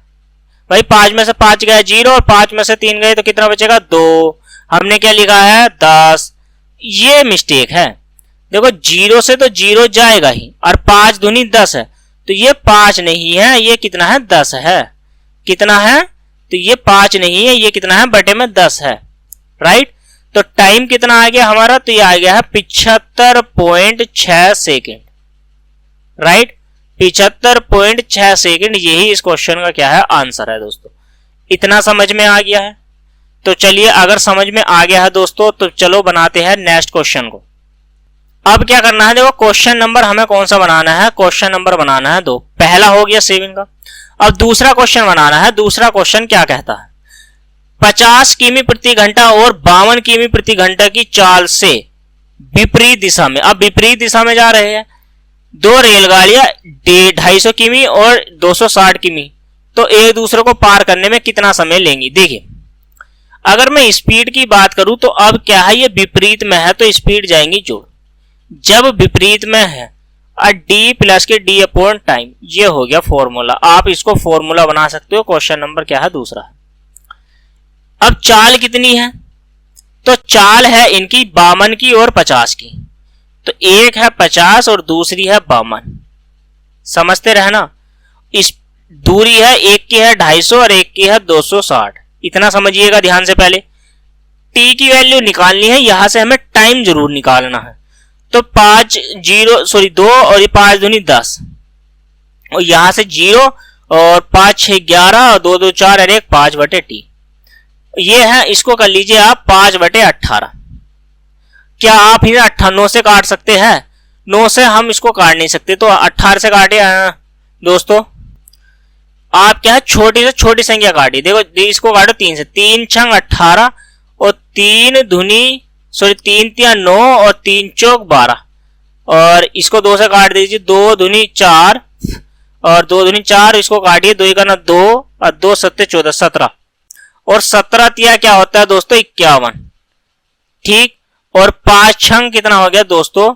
[SPEAKER 1] भाई। 5 में से 5 गए 0 और 5 में से 3 गए तो कितना बचेगा? 2। हमने क्या लिखा है? 10। ये मिस्टेक है। देखो 0 से तो 0 जाएगा ही, और 5 दूनी 10 है, तो ये 5 नहीं है, ये कितना है? 10 है। कितना है? तो ये 5 नहीं है, ये कितना है? बटे में 10 है। राइट। तो टाइम कितना आ गया हमारा? तो ये आ गया है 75.6 सेकेंड। Right, 75.6 second. यही इस क्वेश्चन का क्या है? आंसर है दोस्तों। इतना समझ में आ गया है? तो चलिए, अगर समझ में आ गया है दोस्तों, तो चलो बनाते हैं नेक्स्ट क्वेश्चन को। अब क्या करना है? देखो क्वेश्चन नंबर हमें कौन सा बनाना है? क्वेश्चन नंबर बनाना है 2। पहला हो गया सेविंग का। अब दूसरा क्वेश्चन बनाना है। दूसरा क्वेश्चन क्या कहता है? 50 किमी प्रति घंटा और 52 किमी प्रति घंटा की चाल से विपरीत दिशा में, अब विपरीत दिशा में जा रहे हैं, 2 रेलगाड़ियां 250 किमी और 260 किमी, तो एक दूसरे को पार करने में कितना समय लेंगी? देखिए, अगर मैं स्पीड की बात करूं तो अब क्या है? ये विपरीत में है तो स्पीड जाएंगी जोड़। जब विपरीत में है, डी प्लस के डी अपॉन टाइम, ये हो गया फॉर्मूला। आप इसको फॉर्मूला बना सकते हो। क्वेश्चन नंबर क्या है? दूसरा है। अब चाल कितनी है? तो चाल है इनकी 52 की और 50 की। तो एक है 50 और दूसरी है 52। समझते रहना। इस दूरी है, एक की है 250 और एक की है 260। इतना समझिएगा ध्यान से। पहले टी की वैल्यू निकालनी है, यहां से हमें टाइम जरूर निकालना है। तो 2 और ये 5 दूनी 10, और यहां से 0 और 5 6 11 और 2 2 4 और 1 5 बटे टी। ये है, इसको कर लीजिए आप 5 बटे 18। क्या आप इन्हें 9 से काट सकते हैं? 9 से हम इसको काट नहीं सकते, तो 18 से काटे दोस्तों। आप क्या है? छोटी से छोटी संख्या काटिए। देखो इसको काटो 3 से। 3 छंग 18 और 3 दूनी 3 3 9 और 3 चौक 12, और इसको 2 से काट दीजिए। 2 दूनी 4 और 2 दूनी 4, इसको काटिए। 2 का ना 2 और 2 7 14 17, और 17 तिया क्या होता है दोस्तों? 51। ठीक। और 5 छंग कितना हो गया दोस्तों?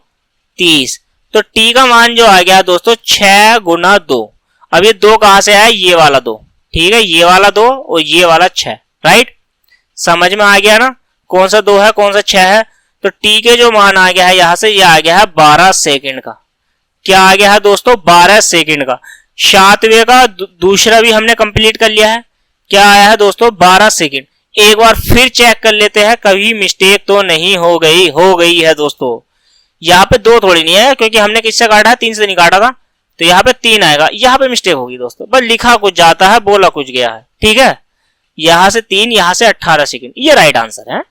[SPEAKER 1] 30। तो टी का मान जो आ गया दोस्तों 6 गुना 2। अब ये 2 कहां से आया? ये वाला 2। ठीक है, ये वाला 2 और ये वाला 6। राइट, समझ में आ गया ना? कौन सा 2 है, कौन सा 6 है? तो टी के जो मान आ गया है यहां से, ये आ गया है 12 सेकेंड का। क्या आ गया है दोस्तों? 12 सेकेंड का। 7वें का दूसरा भी हमने कंप्लीट कर लिया है। क्या आया है दोस्तों? 12 सेकेंड। एक बार फिर चेक कर लेते हैं, कभी मिस्टेक तो नहीं हो गई? हो गई है दोस्तों। यहाँ पे 2 थोड़ी नहीं है, क्योंकि हमने किससे काटा है? 3 से नहीं काटा था, तो यहाँ पे 3 आएगा। यहाँ पे मिस्टेक होगी दोस्तों, बस लिखा कुछ जाता है, बोला कुछ गया है। ठीक है, यहां से 3, यहां से 18 सेकेंड, ये राइट आंसर है।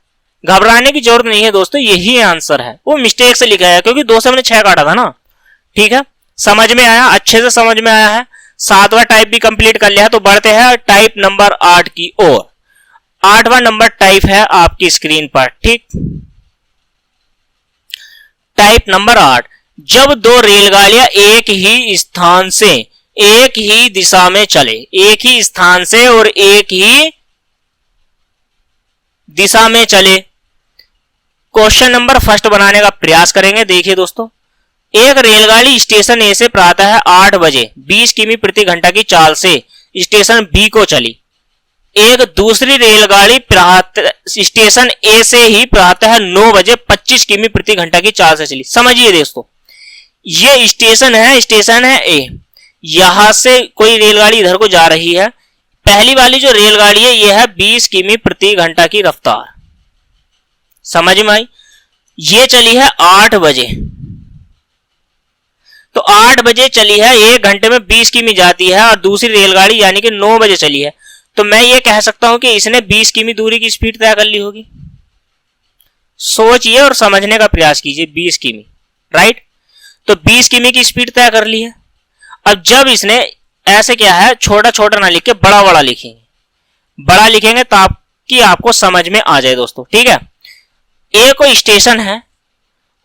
[SPEAKER 1] घबराने की जरूरत नहीं है दोस्तों, यही आंसर है। वो मिस्टेक से लिखा है, क्योंकि 2 से हमने 6 काटा था ना। ठीक है, समझ में आया? अच्छे से समझ में आया है। 7वां टाइप भी कंप्लीट कर लिया है। तो बढ़ते हैं टाइप नंबर 8 की ओर। 8वां नंबर टाइप है आपकी स्क्रीन पर। ठीक, टाइप नंबर 8। जब 2 रेलगाड़ियां एक ही स्थान से एक ही दिशा में चले, एक ही स्थान से और एक ही दिशा में चले। क्वेश्चन नंबर फर्स्ट बनाने का प्रयास करेंगे। देखिए दोस्तों, एक रेलगाड़ी स्टेशन ए से प्रातः 8 बजे 20 किमी प्रति घंटा की चाल से स्टेशन बी को चली। एक दूसरी रेलगाड़ी स्टेशन ए से ही प्रातः 9 बजे 25 किमी प्रति घंटा की चाल से चली। समझिए दोस्तों, ये स्टेशन है ए। यहां से कोई रेलगाड़ी इधर को जा रही है। पहली वाली जो रेलगाड़ी है ये है 20 किमी प्रति घंटा की रफ्तार। समझ में आई? ये चली है 8 बजे। तो 8 बजे चली है, 1 घंटे में 20 किमी जाती है, और दूसरी रेलगाड़ी यानी कि 9 बजे चली है। तो मैं ये कह सकता हूं कि इसने 20 किमी दूरी की स्पीड तय कर ली होगी। सोचिए और समझने का प्रयास कीजिए। 20 किमी, राइट? तो 20 किमी की स्पीड तय कर ली है। अब जब इसने ऐसे क्या है, छोटा छोटा ना लिख के बड़ा बड़ा लिखेंगे। बड़ा लिखेंगे ताकि आपको समझ में आ जाए दोस्तों। ठीक है, ए कोई स्टेशन है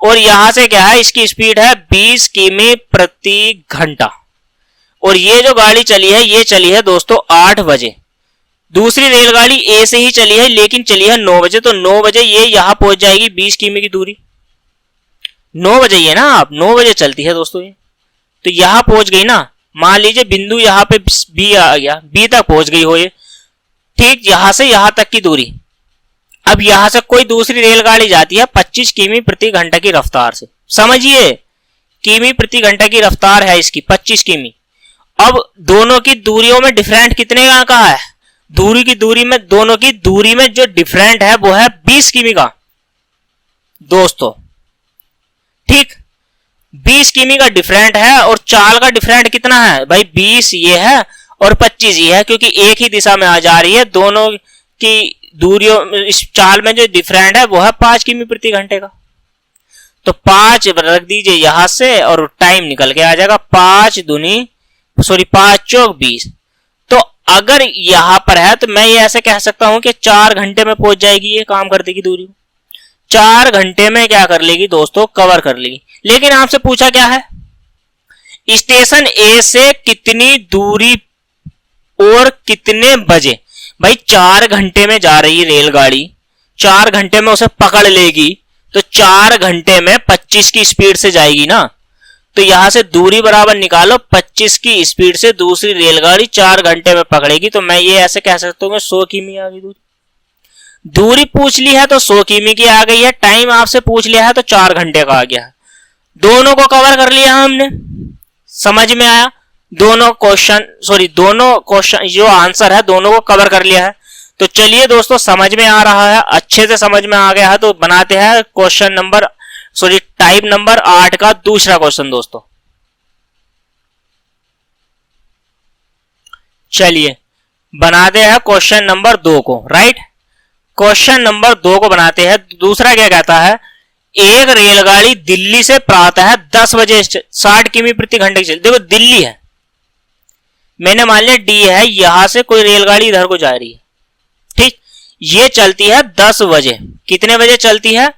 [SPEAKER 1] और यहां से क्या है, इसकी स्पीड है 20 किमी प्रति घंटा, और ये जो गाड़ी चली है ये चली है दोस्तों 8 बजे। दूसरी रेलगाड़ी ए से ही चली है लेकिन चली है 9 बजे, तो 9 बजे ये यहां पहुंच जाएगी 20 किमी की दूरी। 9 बजे ये ना, आप 9 बजे चलती है दोस्तों ये, तो यहां पहुंच गई ना। मान लीजिए बिंदु यहां पे बी आ गया, बी तक पहुंच गई हो ये, ठीक, यहां से यहां तक की दूरी। अब यहां से कोई दूसरी रेलगाड़ी जाती है 25 किमी प्रति घंटा की रफ्तार से, समझिए किमी प्रति घंटा की रफ्तार है इसकी 25 किमी। अब दोनों की दूरियों में डिफरेंट कितने का है, दूरी की दूरी में, दोनों की दूरी में जो डिफरेंट है वो है 20 किमी का दोस्तों, ठीक, 20 किमी का डिफरेंट है। और चाल का डिफरेंट कितना है भाई, 20 ये है और 25 ये है, क्योंकि एक ही दिशा में आ जा रही है। दोनों की दूरियों, इस चाल में जो डिफरेंट है वो है 5 किमी प्रति घंटे का। तो 5 रख दीजिए यहां से और टाइम निकल के आ जाएगा 5 चौक 20। तो अगर यहां पर है तो मैं ये ऐसे कह सकता हूं कि 4 घंटे में पहुंच जाएगी ये, काम कर देगी दूरी, 4 घंटे में क्या कर लेगी दोस्तों, कवर कर लेगी। लेकिन आपसे पूछा क्या है, स्टेशन ए से कितनी दूरी और कितने बजे। भाई 4 घंटे में जा रही रेलगाड़ी, 4 घंटे में उसे पकड़ लेगी, तो 4 घंटे में 25 की स्पीड से जाएगी ना। तो यहां से दूरी बराबर निकालो, 25 की स्पीड से दूसरी रेलगाड़ी 4 घंटे में पकड़ेगी। तो मैं ये ऐसे कह सकता हूं 100 किमी आ गई दूरी। दूरी पूछ ली है तो 100 किमी की आ गई है, टाइम आपसे पूछ लिया है तो 4 घंटे का आ गया है। दोनों को कवर कर लिया हमने, समझ में आया, दोनों क्वेश्चन जो आंसर है दोनों को कवर कर लिया है। तो चलिए दोस्तों, समझ में आ रहा है, अच्छे से समझ में आ गया है, तो बनाते हैं टाइप नंबर 8 का दूसरा क्वेश्चन दोस्तों। चलिए बनाते हैं क्वेश्चन नंबर 2 को, राइट। क्वेश्चन नंबर 2 को बनाते हैं। दूसरा क्या कहता है, एक रेलगाड़ी दिल्ली से प्रातः 10 बजे 60 किमी प्रति घंटे की, देखो दिल्ली है, मैंने मान लिया डी है, यहां से कोई रेलगाड़ी इधर को जा रही है, ठीक, ये चलती है 10 बजे। कितने बजे चलती है,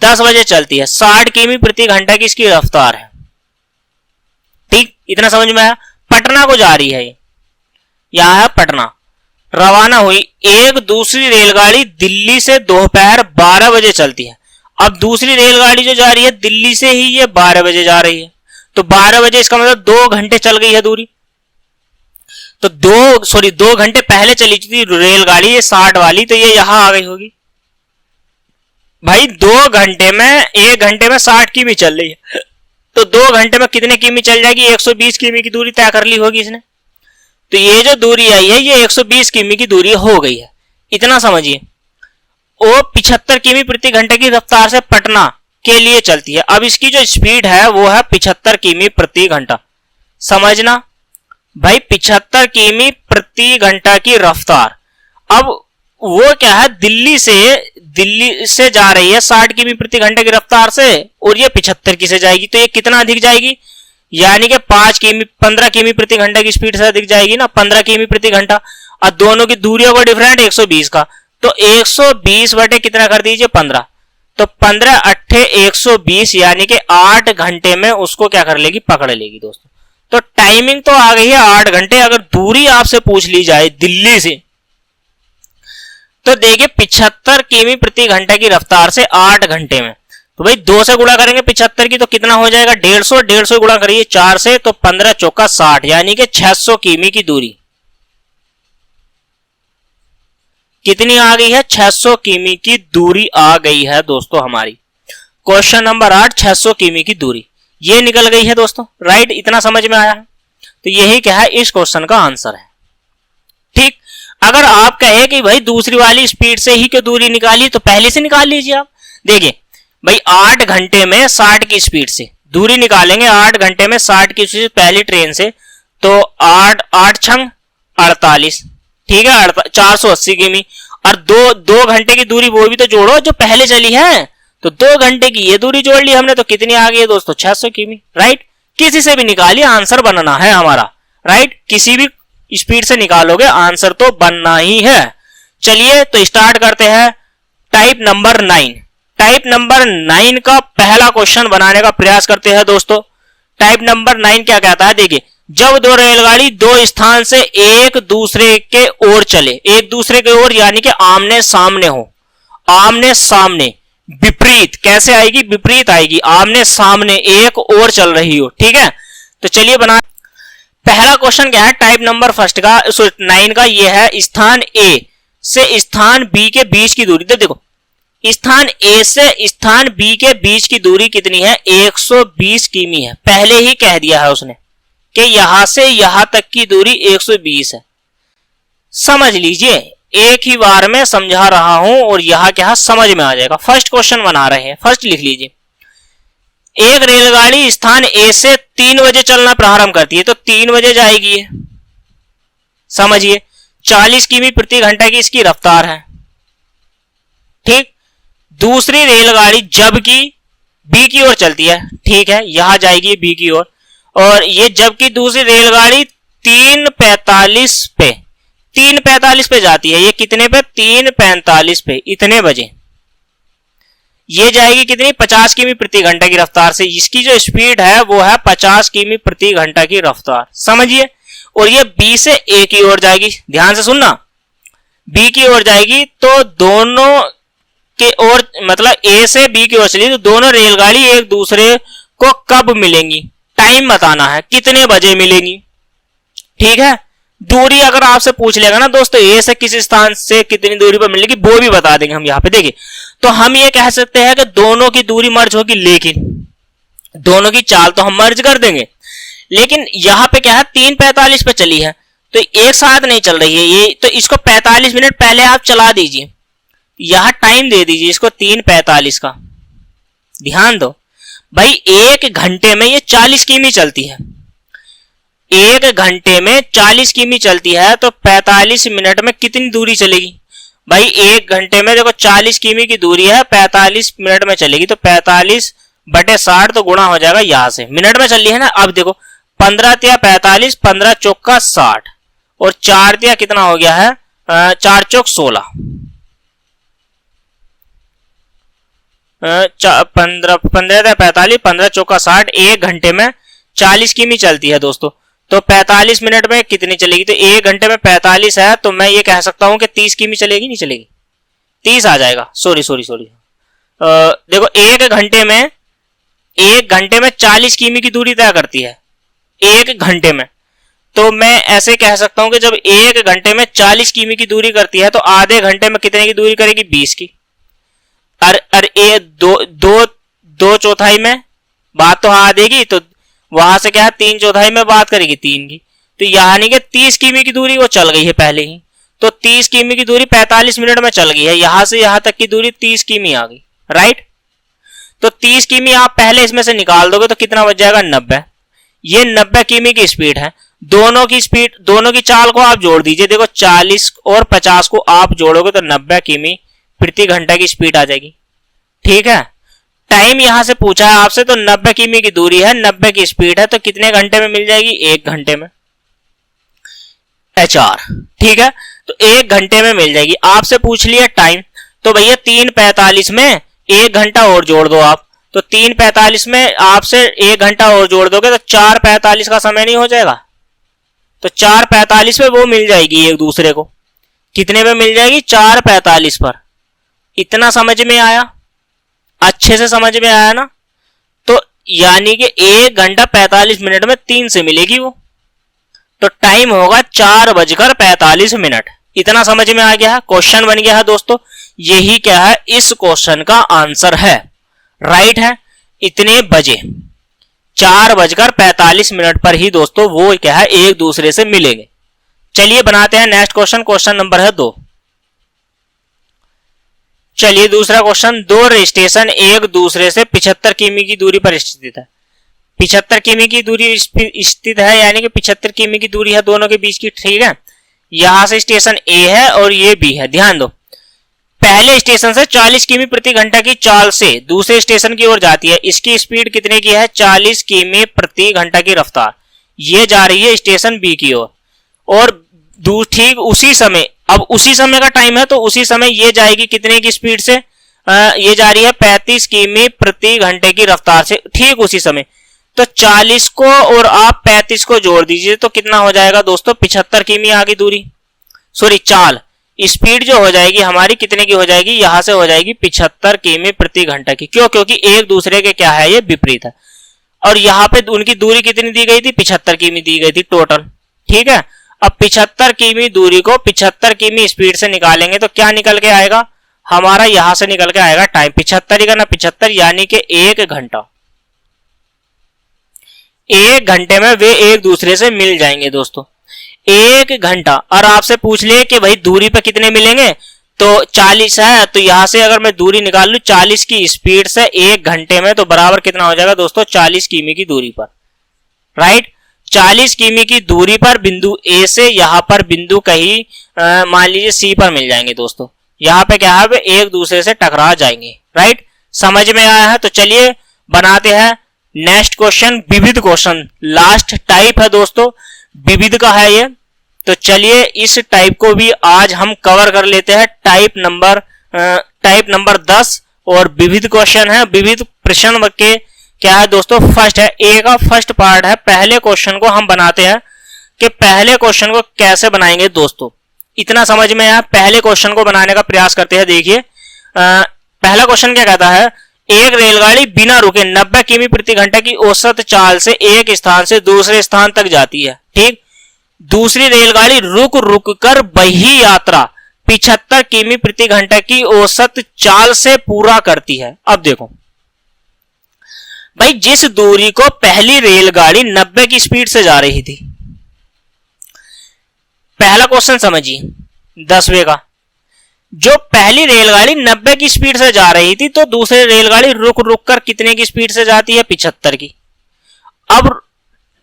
[SPEAKER 1] 10 बजे चलती है, 60 किमी प्रति घंटा की इसकी रफ्तार है, ठीक, इतना समझ में आया। पटना को जा रही है ये, यहां है पटना, रवाना हुई। एक दूसरी रेलगाड़ी दिल्ली से दोपहर 12 बजे चलती है। अब दूसरी रेलगाड़ी जो जा रही है दिल्ली से ही ये 12 बजे जा रही है, तो 12 बजे इसका मतलब 2 घंटे चल गई है दूरी। तो 2 घंटे पहले चली थी रेलगाड़ी ये 60 वाली, तो ये यहां आ गई होगी। भाई 2 घंटे में, 1 घंटे में 60 किमी चल रही है, तो 2 घंटे में कितने किमी चल जाएगी, 120 किमी की दूरी तय कर ली होगी इसने। तो ये जो दूरी आई है ये 120 किमी की दूरी हो गई है, इतना समझिए। वो 75 किमी प्रति घंटे की रफ्तार से पटना के लिए चलती है। अब इसकी जो स्पीड है वो है 75 किमी प्रति घंटा, समझना भाई, 75 किमी प्रति घंटा की रफ्तार। अब वो क्या है, दिल्ली से जा रही है 60 किमी प्रति घंटे की रफ्तार से, और ये 75 की से जाएगी, तो ये कितना अधिक जाएगी, यानी कि 15 किमी प्रति घंटे की स्पीड से अधिक जाएगी ना, 15 किमी प्रति घंटा। और दोनों की दूरियों का डिफरेंट 120 का, तो 120 बटे कितना कर दीजिए 15, तो 15 अट्ठे 120, यानी कि 8 घंटे में उसको क्या कर लेगी, पकड़ लेगी दोस्तों। तो टाइमिंग तो आ गई है 8 घंटे। अगर दूरी आपसे पूछ ली जाए दिल्ली से, तो देखिए 75 किमी प्रति घंटे की रफ्तार से 8 घंटे में, तो भाई 2 से गुणा करेंगे 75 की, तो कितना हो जाएगा 150 गुणा करिए 4 से, तो 15 चौका 60, यानी कि 600 किमी की दूरी कितनी आ गई है, 600 किमी की दूरी आ गई है दोस्तों हमारी। क्वेश्चन नंबर 8, 600 किमी की दूरी ये निकल गई है दोस्तों, राइट, इतना समझ में आया है। तो यही क्या है, इस क्वेश्चन का आंसर है, ठीक। अगर आप कहे कि भाई दूसरी वाली स्पीड से ही क्यों दूरी निकाली, तो पहले से निकाल लीजिए आप। देखिए भाई 8 घंटे में 60 की स्पीड से दूरी निकालेंगे, 8 घंटे में 60 की स्पीड पहली ट्रेन से, तो 8 छंग 48, ठीक है, 480 किमी। और 2 घंटे की दूरी वो भी तो जोड़ो जो पहले चली है, तो 2 घंटे की ये दूरी जोड़ ली हमने, तो कितनी आ गई है दोस्तों, 600 किमी, राइट। किसी से भी निकालिए, आंसर बनना है हमारा, राइट, किसी भी स्पीड से निकालोगे आंसर तो बनना ही है। चलिए तो स्टार्ट करते हैं टाइप नंबर 9। टाइप नंबर 9 का पहला क्वेश्चन बनाने का प्रयास करते हैं दोस्तों। टाइप नंबर 9 क्या कहता है, देखिए जब दो रेलगाड़ी दो स्थान से एक दूसरे के ओर चले, एक दूसरे के ओर यानी कि आमने सामने हो, आमने सामने, विपरीत कैसे आएगी, विपरीत आएगी, आमने सामने एक ओर चल रही हो, ठीक है। तो चलिए बना, पहला क्वेश्चन क्या है टाइप नंबर फर्स्ट का 9 का, ये है स्थान ए से स्थान बी के बीच की दूरी। तो देखो स्थान ए से स्थान बी के बीच की दूरी कितनी है, 120 किमी है। पहले ही कह दिया है उसने कि यहां से यहां तक की दूरी 120 है। समझ लीजिए, एक ही बार में समझा रहा हूं और यहां क्या समझ में आ जाएगा। फर्स्ट क्वेश्चन बना रहे हैं, फर्स्ट लिख लीजिए। एक रेलगाड़ी स्थान ए से 3 बजे चलना प्रारंभ करती है, तो 3 बजे जाएगी, समझिए 40 किमी प्रति घंटा की इसकी रफ्तार है, ठीक। दूसरी रेलगाड़ी जबकि बी की ओर चलती है, ठीक है, यहां जाएगी बी की ओर, और ये जबकि दूसरी रेलगाड़ी 3:45 पे 3:45 पे जाती है, ये कितने पे 3:45 पे, इतने बजे ये जाएगी कितनी 50 किमी प्रति घंटा की रफ्तार से। इसकी जो स्पीड है वो है 50 किमी प्रति घंटा की रफ्तार, समझिए। और ये बी से ए की ओर जाएगी, ध्यान से सुनना, बी की ओर जाएगी तो दोनों के ओर, मतलब ए से बी की ओर चली तो दोनों रेलगाड़ी एक दूसरे को कब मिलेंगी, टाइम बताना है, कितने बजे मिलेंगी, ठीक है। दूरी अगर आपसे पूछ लेगा ना दोस्तों, ए से किस स्थान से कितनी दूरी पर मिलेगी वो भी बता देंगे हम यहाँ पे। देखिए तो हम ये कह सकते हैं कि दोनों की दूरी मर्ज होगी, लेकिन दोनों की चाल तो हम मर्ज कर देंगे, लेकिन यहाँ पे क्या है 3:45 पे चली है तो एक साथ नहीं चल रही है ये, तो इसको 45 मिनट पहले आप चला दीजिए, यहां टाइम दे दीजिए इसको 3:45 का। ध्यान दो भाई, एक घंटे में ये 40 किमी चलती है, एक घंटे में 40 किमी चलती है, तो 45 मिनट में कितनी दूरी चलेगी भाई, एक घंटे में देखो 40 किमी की दूरी है, 45 मिनट में चलेगी, तो 45/60 तो गुणा हो जाएगा यहां से, मिनट में चल रही है ना। अब देखो 15 तिया 45, 15 चौका 60 और 4 तिया कितना हो गया है 4 चौक 16, 15 तिया 45, 15 चौका 60, एक घंटे में 40 किमी चलती है दोस्तों। तो 45 मिनट में कितनी चलेगी, तो एक घंटे में 45 है, तो मैं ये कह सकता हूं कि 30 किमी चलेगी, नहीं चलेगी 30 आ जाएगा, सॉरी देखो एक घंटे में 40 किमी की दूरी तय करती है, एक घंटे में। तो मैं ऐसे कह सकता हूं कि जब एक घंटे में 40 किमी की दूरी करती है तो आधे घंटे में कितने की दूरी करेगी 20 की। अरे दो चौथाई में बात तो आ देगी, तो वहां से क्या है 3/4 में बात करेगी 3 की, तो यानी कि 30 किमी की दूरी वो चल गई है पहले ही, तो 30 किमी की दूरी 45 मिनट में चल गई है, यहां से यहां तक की दूरी 30 किमी आ गई, राइट। तो 30 किमी आप पहले इसमें से निकाल दोगे तो कितना बच जाएगा 90। ये 90 किमी की स्पीड है, दोनों की चाल को आप जोड़ दीजिए, देखो 40 और 50 को आप जोड़ोगे तो 90 किमी प्रति घंटा की स्पीड आ जाएगी, ठीक है। टाइम यहां से पूछा है आपसे, तो 90 किमी की दूरी है, 90 की स्पीड है, तो कितने घंटे में मिल जाएगी, एक घंटे में, HR, ठीक है। तो एक घंटे में मिल जाएगी। आपसे पूछ लिया टाइम, तो भैया 3:45 में एक घंटा और जोड़ दो आप, तो 3:45 में आपसे एक घंटा और जोड़ दोगे तो 4:45 का समय नहीं हो जाएगा, तो 4:45 पे वो मिल जाएगी एक दूसरे को, कितने पे मिल जाएगी 4:45 पर। इतना समझ में आया, अच्छे से समझ में आया ना। तो यानी कि 1 घंटा 45 मिनट में 3 से मिलेगी वो, तो टाइम होगा 4:45। इतना समझ में आ गया है, क्वेश्चन बन गया है दोस्तों। यही क्या है इस क्वेश्चन का आंसर है, राइट है। इतने बजे 4:45 पर ही दोस्तों वो क्या है एक दूसरे से मिलेंगे। चलिए बनाते हैं नेक्स्ट क्वेश्चन, क्वेश्चन नंबर है 2। चलिए दूसरा क्वेश्चन, दो स्टेशन एक दूसरे से 75 किमी की दूरी पर स्थित है। 75 किमी की दूरी स्थित है, यानी कि 75 किमी की दूरी है दोनों के बीच की, ठीक है। यहां से स्टेशन ए है और ये बी है। ध्यान दो, पहले स्टेशन से 40 किमी प्रति घंटा की चाल से दूसरे स्टेशन की ओर जाती है। इसकी स्पीड कितने की है 40 किमी प्रति घंटा की रफ्तार। ये जा रही है स्टेशन बी की ओर और ठीक उसी समय, अब उसी समय का टाइम है तो उसी समय ये जाएगी कितने की स्पीड से, ये जा रही है 35 किमी प्रति घंटे की रफ्तार से, ठीक उसी समय। तो 40 को और आप 35 को जोड़ दीजिए तो कितना हो जाएगा दोस्तों, 75 किमी आ गई दूरी, सॉरी चाल। स्पीड जो हो जाएगी हमारी कितने की हो जाएगी, यहां से हो जाएगी 75 किमी प्रति घंटा की। क्यों? क्योंकि एक दूसरे के क्या है, ये विपरीत है। और यहाँ पे उनकी दूरी कितनी दी गई थी, 75 किमी दी गई थी टोटल। ठीक है, अब 75 किमी दूरी को 75 किमी स्पीड से निकालेंगे तो क्या निकल के आएगा हमारा, यहां से निकल के आएगा टाइम 75 ही करना 75, यानी कि 1 घंटा। 1 घंटे में वे एक दूसरे से मिल जाएंगे दोस्तों, 1 घंटा। और आपसे पूछ ले कि भाई दूरी पे कितने मिलेंगे, तो 40 है, तो यहां से अगर मैं दूरी निकाल लूं 40 की स्पीड से 1 घंटे में, तो बराबर कितना हो जाएगा दोस्तों, 40 किमी की दूरी पर, राइट। 40 किमी की दूरी पर बिंदु ए से यहां पर बिंदु कहीं मान लीजिए सी पर मिल जाएंगे दोस्तों। यहां पे क्या है, वे एक दूसरे से टकरा जाएंगे, राइट। समझ में आया है? तो चलिए बनाते हैं नेक्स्ट क्वेश्चन, विविध क्वेश्चन, लास्ट टाइप है दोस्तों, विविध का है ये। तो चलिए इस टाइप को भी आज हम कवर कर लेते हैं, टाइप नंबर 10 और विविध क्वेश्चन है। विविध प्रश्न के क्या है दोस्तों, फर्स्ट है, ए का फर्स्ट पार्ट है। पहले क्वेश्चन को हम बनाते हैं कि पहले क्वेश्चन को कैसे बनाएंगे दोस्तों, इतना समझ में आया। पहले क्वेश्चन को बनाने का प्रयास करते हैं। देखिए पहला क्वेश्चन क्या कहता है, एक रेलगाड़ी बिना रुके 90 किमी प्रति घंटे की औसत चाल से एक स्थान से दूसरे स्थान तक जाती है। ठीक, दूसरी रेलगाड़ी रुक रुक कर वही यात्रा 75 किमी प्रति घंटे की औसत चाल से पूरा करती है। अब देखो भाई, जिस दूरी को पहली रेलगाड़ी 90 की स्पीड से जा रही थी, पहला क्वेश्चन समझिए 10वें का, जो पहली रेलगाड़ी 90 की स्पीड से जा रही थी तो दूसरी रेलगाड़ी रुक रुक कर कितने की स्पीड से जाती है, 75 की। अब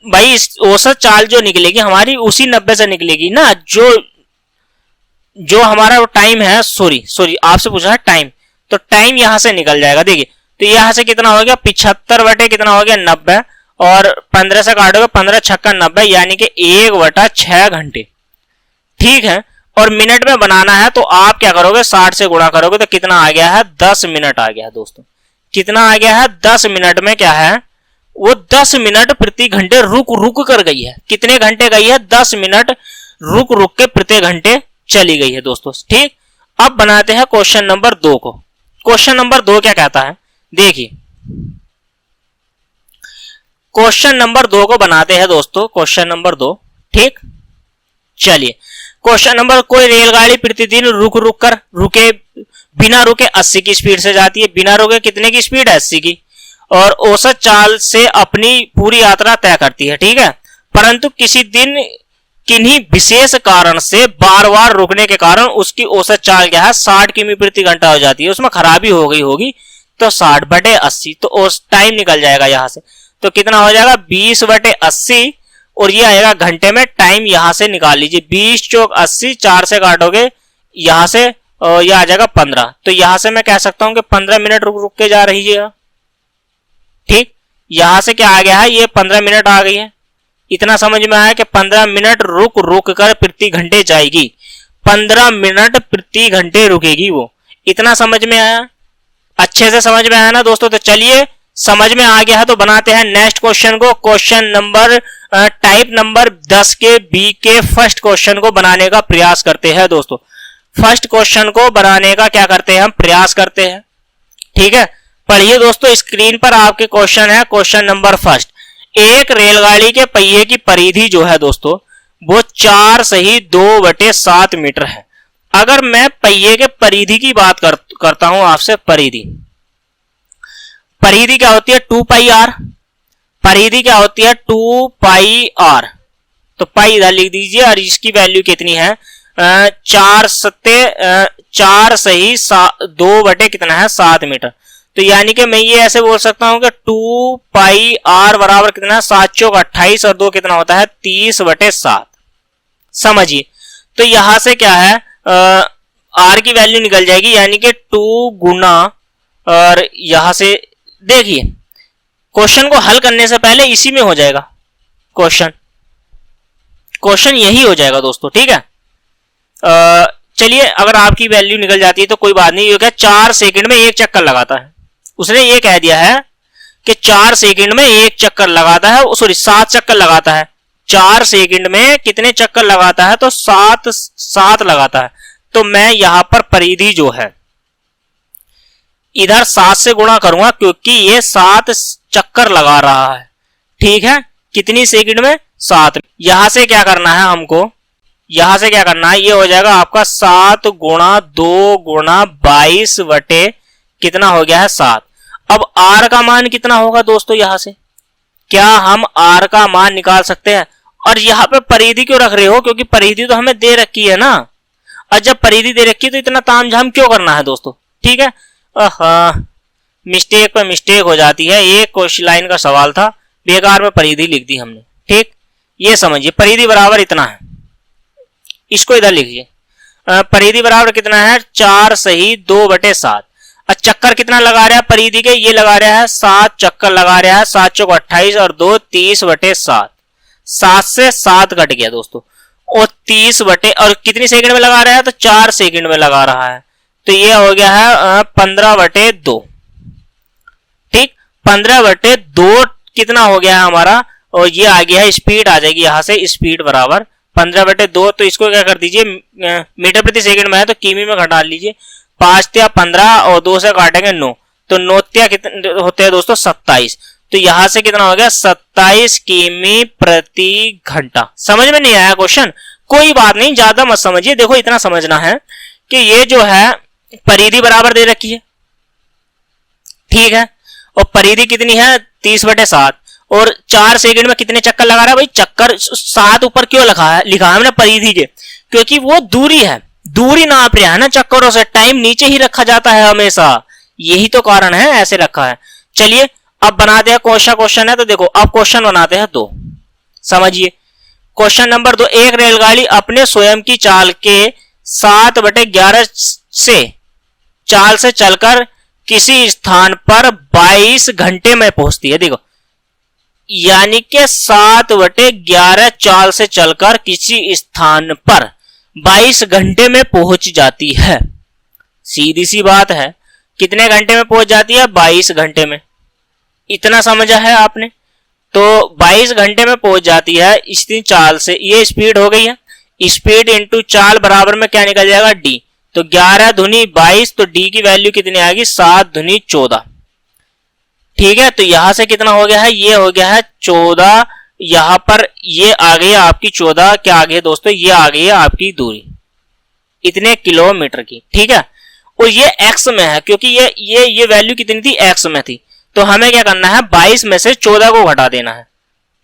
[SPEAKER 1] भाई औसत चाल जो निकलेगी हमारी उसी 90 से निकलेगी ना, जो हमारा टाइम है, सॉरी आपसे पूछा है टाइम, तो टाइम यहां से निकल जाएगा। देखिए तो यहां से कितना हो गया, 75 बटे कितना हो गया 90, और 15 से काटोगे 15 छक्का 90, यानी कि 1/6 घंटे। ठीक है, और मिनट में बनाना है तो आप क्या करोगे, 60 से गुणा करोगे तो कितना आ गया है, 10 मिनट आ गया है दोस्तों। कितना आ गया है, 10 मिनट में क्या है, वो 10 मिनट प्रति घंटे रुक रुक कर गई है। कितने घंटे गई है, 10 मिनट रुक रुक के प्रति घंटे चली गई है दोस्तों। ठीक, अब बनाते हैं क्वेश्चन नंबर 2 को। क्वेश्चन नंबर 2 क्या कहता है, देखिए क्वेश्चन नंबर 2 को बनाते हैं दोस्तों, क्वेश्चन नंबर 2। ठीक, चलिए क्वेश्चन नंबर, कोई रेलगाड़ी प्रतिदिन बिना रुके 80 की स्पीड से जाती है। बिना रुके कितने की स्पीड है, 80 की, और औसत चाल से अपनी पूरी यात्रा तय करती है। ठीक है, परंतु किसी दिन किन्हीं विशेष कारण से बार बार रुकने के कारण उसकी औसत चाल क्या है, 60 किमी प्रति घंटा हो जाती है। उसमें खराबी हो गई होगी तो 60/80, तो टाइम निकल जाएगा यहां से, तो कितना हो जाएगा 20/80, और ये आएगा घंटे में। टाइम यहां से निकाल लीजिए, 20 चौक 80, 4 से काटोगे यहां से ये आ जाएगा 15, तो यहां से मैं कह सकता हूं कि 15 मिनट रुक रुक के जा रही है। ठीक, यहां से क्या आ गया है, ये 15 मिनट आ गई है। इतना समझ में आया कि 15 मिनट रुक रुक कर प्रति घंटे जाएगी, 15 मिनट प्रति घंटे रुकेगी वो। इतना समझ में आया, अच्छे से समझ में आया ना दोस्तों। तो चलिए समझ में आ गया है तो बनाते हैं नेक्स्ट क्वेश्चन को। क्वेश्चन नंबर टाइप नंबर 10 के बी के फर्स्ट क्वेश्चन को बनाने का प्रयास करते हैं दोस्तों। फर्स्ट क्वेश्चन को बनाने का क्या करते हैं, हम प्रयास करते हैं। ठीक है, पढ़िए दोस्तों, स्क्रीन पर आपके क्वेश्चन है। क्वेश्चन नंबर फर्स्ट, एक रेलगाड़ी के पहिए की परिधि जो है दोस्तों वो 4 सही 2/7 मीटर है। अगर मैं पहिए के परिधि की बात करता हूं आपसे, परिधि क्या होती है, 2πr। परिधि क्या होती है, 2πr। तो पाई इधर लिख दीजिए, और इसकी वैल्यू कितनी है, 4 सही 2/7 मीटर। तो यानी कि मैं ये ऐसे बोल सकता हूं कि 2πr बराबर कितना है, 7 चौक 28, और 2 कितना होता है 30/7। समझिए, तो यहां से क्या है, r की वैल्यू निकल जाएगी, यानी कि 2 गुना, और यहां से देखिए क्वेश्चन को हल करने से पहले इसी में हो जाएगा क्वेश्चन यही हो जाएगा दोस्तों। ठीक है, चलिए अगर आपकी वैल्यू निकल जाती है तो कोई बात नहीं, ये क्या 4 सेकंड में एक चक्कर लगाता है। उसने ये कह दिया है कि 4 सेकंड में 1 चक्कर लगाता है, सॉरी 7 चक्कर लगाता है। 4 सेकंड में कितने चक्कर लगाता है? तो 7 लगाता है। तो मैं यहां पर परिधि जो है इधर 7 से गुणा करूंगा क्योंकि ये 7 चक्कर लगा रहा है। ठीक है, कितनी सेकंड में? 7। यहां से क्या करना है हमको? यहां से क्या करना है? ये हो जाएगा आपका 7 गुणा 2 गुणा 22 बटे कितना हो गया है? 7। अब R का मान कितना होगा दोस्तों? यहां से क्या हम R का मान निकाल सकते हैं? और यहां पे परिधि क्यों रख रहे हो? क्योंकि परिधि तो हमें दे रखी है ना। और जब परिधि दे रखी है तो इतना तामझाम क्यों करना है दोस्तों? ठीक है, मिस्टेक पे मिस्टेक हो जाती है। एक क्वेश्चन लाइन का सवाल था, बेकार में परिधि लिख दी हमने। ठीक, ये समझिए परिधि बराबर इतना है, इसको इधर लिखिए। परिधि बराबर कितना है? 4 सही 2 बटे 7। और चक्कर कितना लगा रहा है परिधि के? ये लगा रहा है 7 चक्कर लगा रहा है। 7 चौक 28 और 2 30 बटे 7। 7 से 7 कट गया दोस्तों, और 30 बटे और कितनी सेकंड में लगा रहा है? तो 4 सेकंड में लगा रहा है। तो ये हो गया है 15 बटे 2। ठीक, 15 बटे 2 कितना हो गया है हमारा? और ये आ गया है स्पीड, आ जाएगी यहां से स्पीड बराबर 15 बटे 2। तो इसको क्या कर दीजिए, मीटर प्रति सेकंड में है तो किमी में घटा लीजिए। 5 त्या 15 और 2 से काटेंगे 9, तो 9 त्या कितने होते हैं दोस्तों? 27। तो यहां से कितना हो गया? 27 किमी प्रति घंटा। समझ में नहीं आया क्वेश्चन? कोई बात नहीं, ज्यादा मत समझिए। देखो इतना समझना है कि ये जो है परिधि बराबर दे रखी है, ठीक है, और परिधि कितनी है? 30 बटे 7। और 4 सेकंड में कितने चक्कर लगा रहा है? भाई चक्कर 7 ऊपर क्यों लिखा है हमने परिधि के? क्योंकि वो दूरी है, दूरी नाप रहा है ना चक्करों से। टाइम नीचे ही रखा जाता है हमेशा, यही तो कारण है ऐसे रखा है। चलिए अब बनाते हैं क्वेश्चन है तो देखो अब क्वेश्चन बनाते हैं 2। समझिए क्वेश्चन नंबर 2। एक रेलगाड़ी अपने स्वयं की चाल के 7/11 से चाल से चलकर किसी स्थान पर 22 घंटे में पहुंचती है। देखो यानी कि 7/11 चाल से चलकर किसी स्थान पर 22 घंटे में पहुंच जाती है। सीधी सी बात है, कितने घंटे में पहुंच जाती है? 22 घंटे में। इतना समझा है आपने? तो 22 घंटे में पहुंच जाती है इतनी चाल से। ये स्पीड हो गई है, स्पीड इंटू चाल बराबर में क्या निकल जाएगा? डी। तो 11 दूनी 22, तो डी की वैल्यू कितनी आएगी? 7 दूनी 14। ठीक है, तो यहां से कितना हो गया है? ये हो गया है 14। यहां पर ये आ गई आपकी 14, क्या आ गई दोस्तों? ये आ गई है आपकी दूरी इतने किलोमीटर की। ठीक है, और ये एक्स में है क्योंकि ये वैल्यू कितनी थी? एक्स में थी। तो हमें क्या करना है? 22 में से 14 को घटा देना है।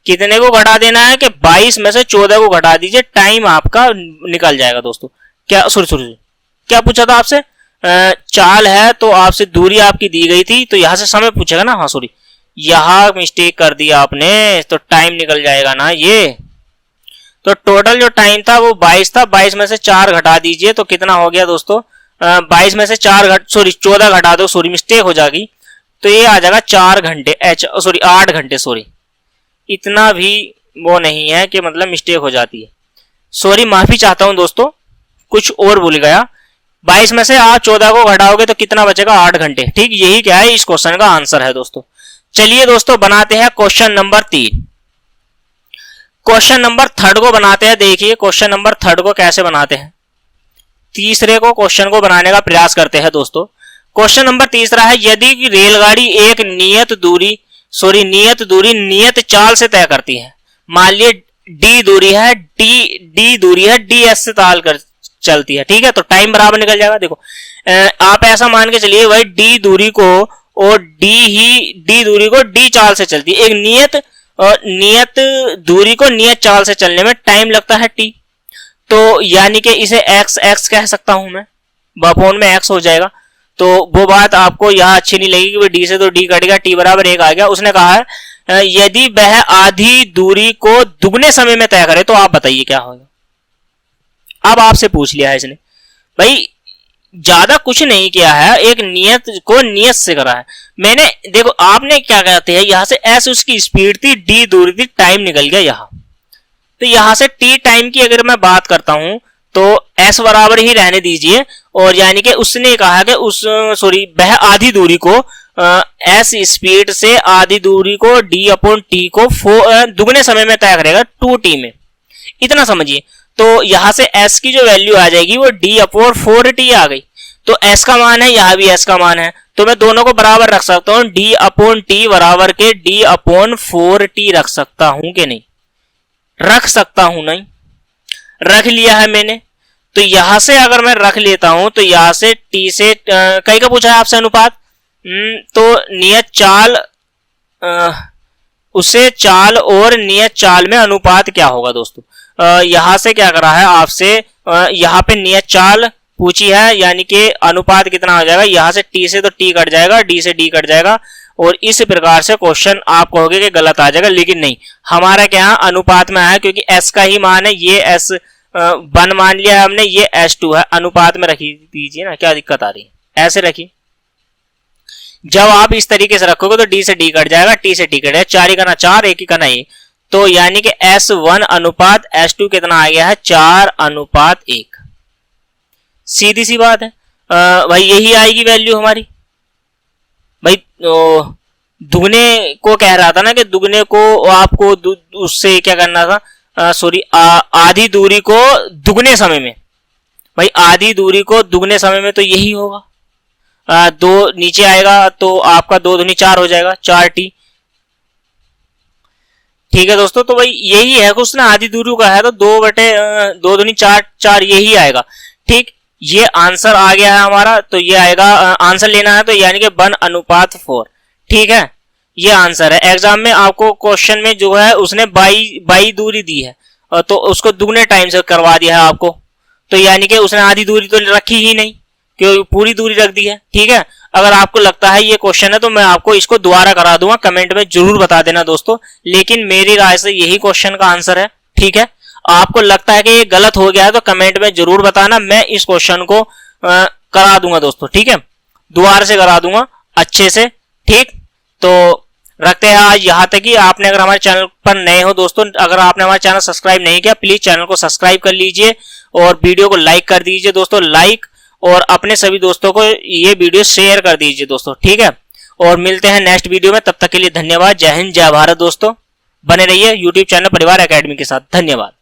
[SPEAKER 1] कितने को घटा देना है? कि 22 में से 14 को घटा दीजिए, टाइम आपका निकल जाएगा दोस्तों। क्या सॉरी क्या पूछा था आपसे? चाल है तो आपसे दूरी आपकी दी गई थी, तो यहां से समय पूछेगा ना। हाँ सॉरी, यहां मिस्टेक कर दिया आपने, तो टाइम निकल जाएगा ना ये। तो टोटल जो टाइम था वो 22 था, 22 में से 4 घटा दीजिए तो कितना हो गया दोस्तों? 22 में से 14 घटा दो, सॉरी मिस्टेक हो जाएगी, तो ये आ जाएगा 4 घंटे 8 घंटे। सॉरी इतना भी वो नहीं है कि मतलब मिस्टेक हो जाती है। सॉरी माफी चाहता हूं दोस्तों, कुछ और भूल गया। 22 में से आप 14 को घटाओगे तो कितना बचेगा? 8 घंटे। ठीक, यही क्या है इस क्वेश्चन का आंसर है दोस्तों। चलिए दोस्तों बनाते हैं क्वेश्चन नंबर 3। क्वेश्चन नंबर 3 को बनाते हैं। देखिए क्वेश्चन नंबर 3 को कैसे बनाते हैं। तीसरे को क्वेश्चन को बनाने का प्रयास करते हैं दोस्तों। क्वेश्चन नंबर तीसरा है, यदि रेलगाड़ी एक नियत दूरी नियत चाल से तय करती है। मान लिए डी दूरी है, डी दूरी है, डी एस से ताल कर चलती है। ठीक है, तो टाइम बराबर निकल जाएगा। देखो आप ऐसा मान के चलिए भाई डी दूरी को और डी दूरी को डी चाल से चलती है। एक नियत दूरी को नियत चाल से चलने में टाइम लगता है टी। तो यानी कि इसे एक्स कह सकता हूं मैं, बपोन में एक्स हो जाएगा। तो वो बात आपको यहाँ अच्छी नहीं लगेगी कि डी से तो डी कट गया, टी बराबर 1 आ गया। उसने कहा है यदि वह आधी दूरी को दुगने समय में तय करे तो आप बताइए क्या होगा। अब आपसे पूछ लिया है इसने, भाई ज्यादा कुछ नहीं किया है, एक नियत को नियत से करा है मैंने। देखो आपने क्या कहते हैं, यहां से एस उसकी स्पीड थी, डी दूरी थी, टाइम निकल गया यहां। तो यहां से टी टाइम की अगर मैं बात करता हूं तो एस बराबर ही रहने दीजिए। और यानी कि उसने कहा कि वह आधी दूरी को एस स्पीड से आधी दूरी को डी अपॉन टी को दुगने समय में तय करेगा 2t में, इतना समझिए। तो यहां से s की जो वैल्यू आ जाएगी वो d अपॉन 4t आ गई। तो s का मान है, यहां भी s का मान है, तो मैं दोनों को बराबर रख सकता हूं, d अपॉन टी बराबर के d अपॉन 4t रख सकता हूं कि नहीं? रख सकता हूं, नहीं रख लिया है मैंने। तो यहां से अगर मैं रख लेता हूं तो यहां से t से कई का पूछा है आपसे अनुपात, तो नियत चाल उससे चाल और नियत चाल में अनुपात क्या होगा दोस्तों? यहां से क्या करा है आपसे, यहां पे नियत चाल पूछी है, यानी कि अनुपात कितना हो जाएगा, यहां से t से तो t कट जाएगा, d से d कट जाएगा, और इस प्रकार से क्वेश्चन आप कहोगे कि गलत आ जाएगा, लेकिन नहीं, हमारा क्या अनुपात में है, क्योंकि s का ही मान है, ये s 1 मान लिया है हमने, ये s2 है, अनुपात में रखी दीजिए ना, क्या दिक्कत आ रही है, ऐसे रखिए। जब आप इस तरीके से रखोगे तो d से d कट जाएगा, t से t कट जाएगा, 4 ही करना 4, 1 ही करना 1, तो यानी कि s1 अनुपात s2 कितना आ गया है, 4:1। सीधी सी बात है भाई, यही आएगी वैल्यू हमारी। भाई दुगने को कह रहा था ना कि दुगने को आपको उससे क्या करना था, सॉरी आधी दूरी को दुगने समय में, भाई आधी दूरी को दुगने समय में तो यही होगा, 2 नीचे आएगा तो आपका 2 दूनी 4 हो जाएगा, 4t। ठीक है दोस्तों, तो भाई यही है क्वेश्चन, आधी दूरी का है तो 2 दूनी 4 यही आएगा। ठीक, ये आंसर आ गया है हमारा, तो ये आएगा, आंसर लेना है तो यानी कि 1:4। ठीक है, ये आंसर है। एग्जाम में आपको क्वेश्चन में जो है उसने बाई दूरी दी है, तो उसको दुगने टाइम से करवा दिया है आपको, तो यानी कि उसने आधी दूरी तो रखी ही नहीं, क्योंकि पूरी दूरी रख दी है। ठीक है, अगर आपको लगता है ये क्वेश्चन है तो मैं आपको इसको दोबारा करा दूंगा, कमेंट में जरूर बता देना दोस्तों, लेकिन मेरी राय से यही क्वेश्चन का आंसर है। ठीक है, आपको लगता है कि ये गलत हो गया है तो कमेंट में जरूर बताना, मैं इस क्वेश्चन को करा दूंगा दोस्तों। ठीक है, दोबारा से करा दूंगा अच्छे से। ठीक, तो रखते हैं आज यहाँ तक ही। आपने अगर हमारे चैनल पर नए हो दोस्तों, अगर आपने हमारा चैनल सब्सक्राइब नहीं किया, प्लीज चैनल को सब्सक्राइब कर लीजिए और वीडियो को लाइक कर दीजिए दोस्तों, लाइक, और अपने सभी दोस्तों को ये वीडियो शेयर कर दीजिए दोस्तों। ठीक है, और मिलते हैं नेक्स्ट वीडियो में, तब तक के लिए धन्यवाद। जय हिंद, जय भारत दोस्तों, बने रहिए यूट्यूब चैनल परिवार एकेडमी के साथ। धन्यवाद।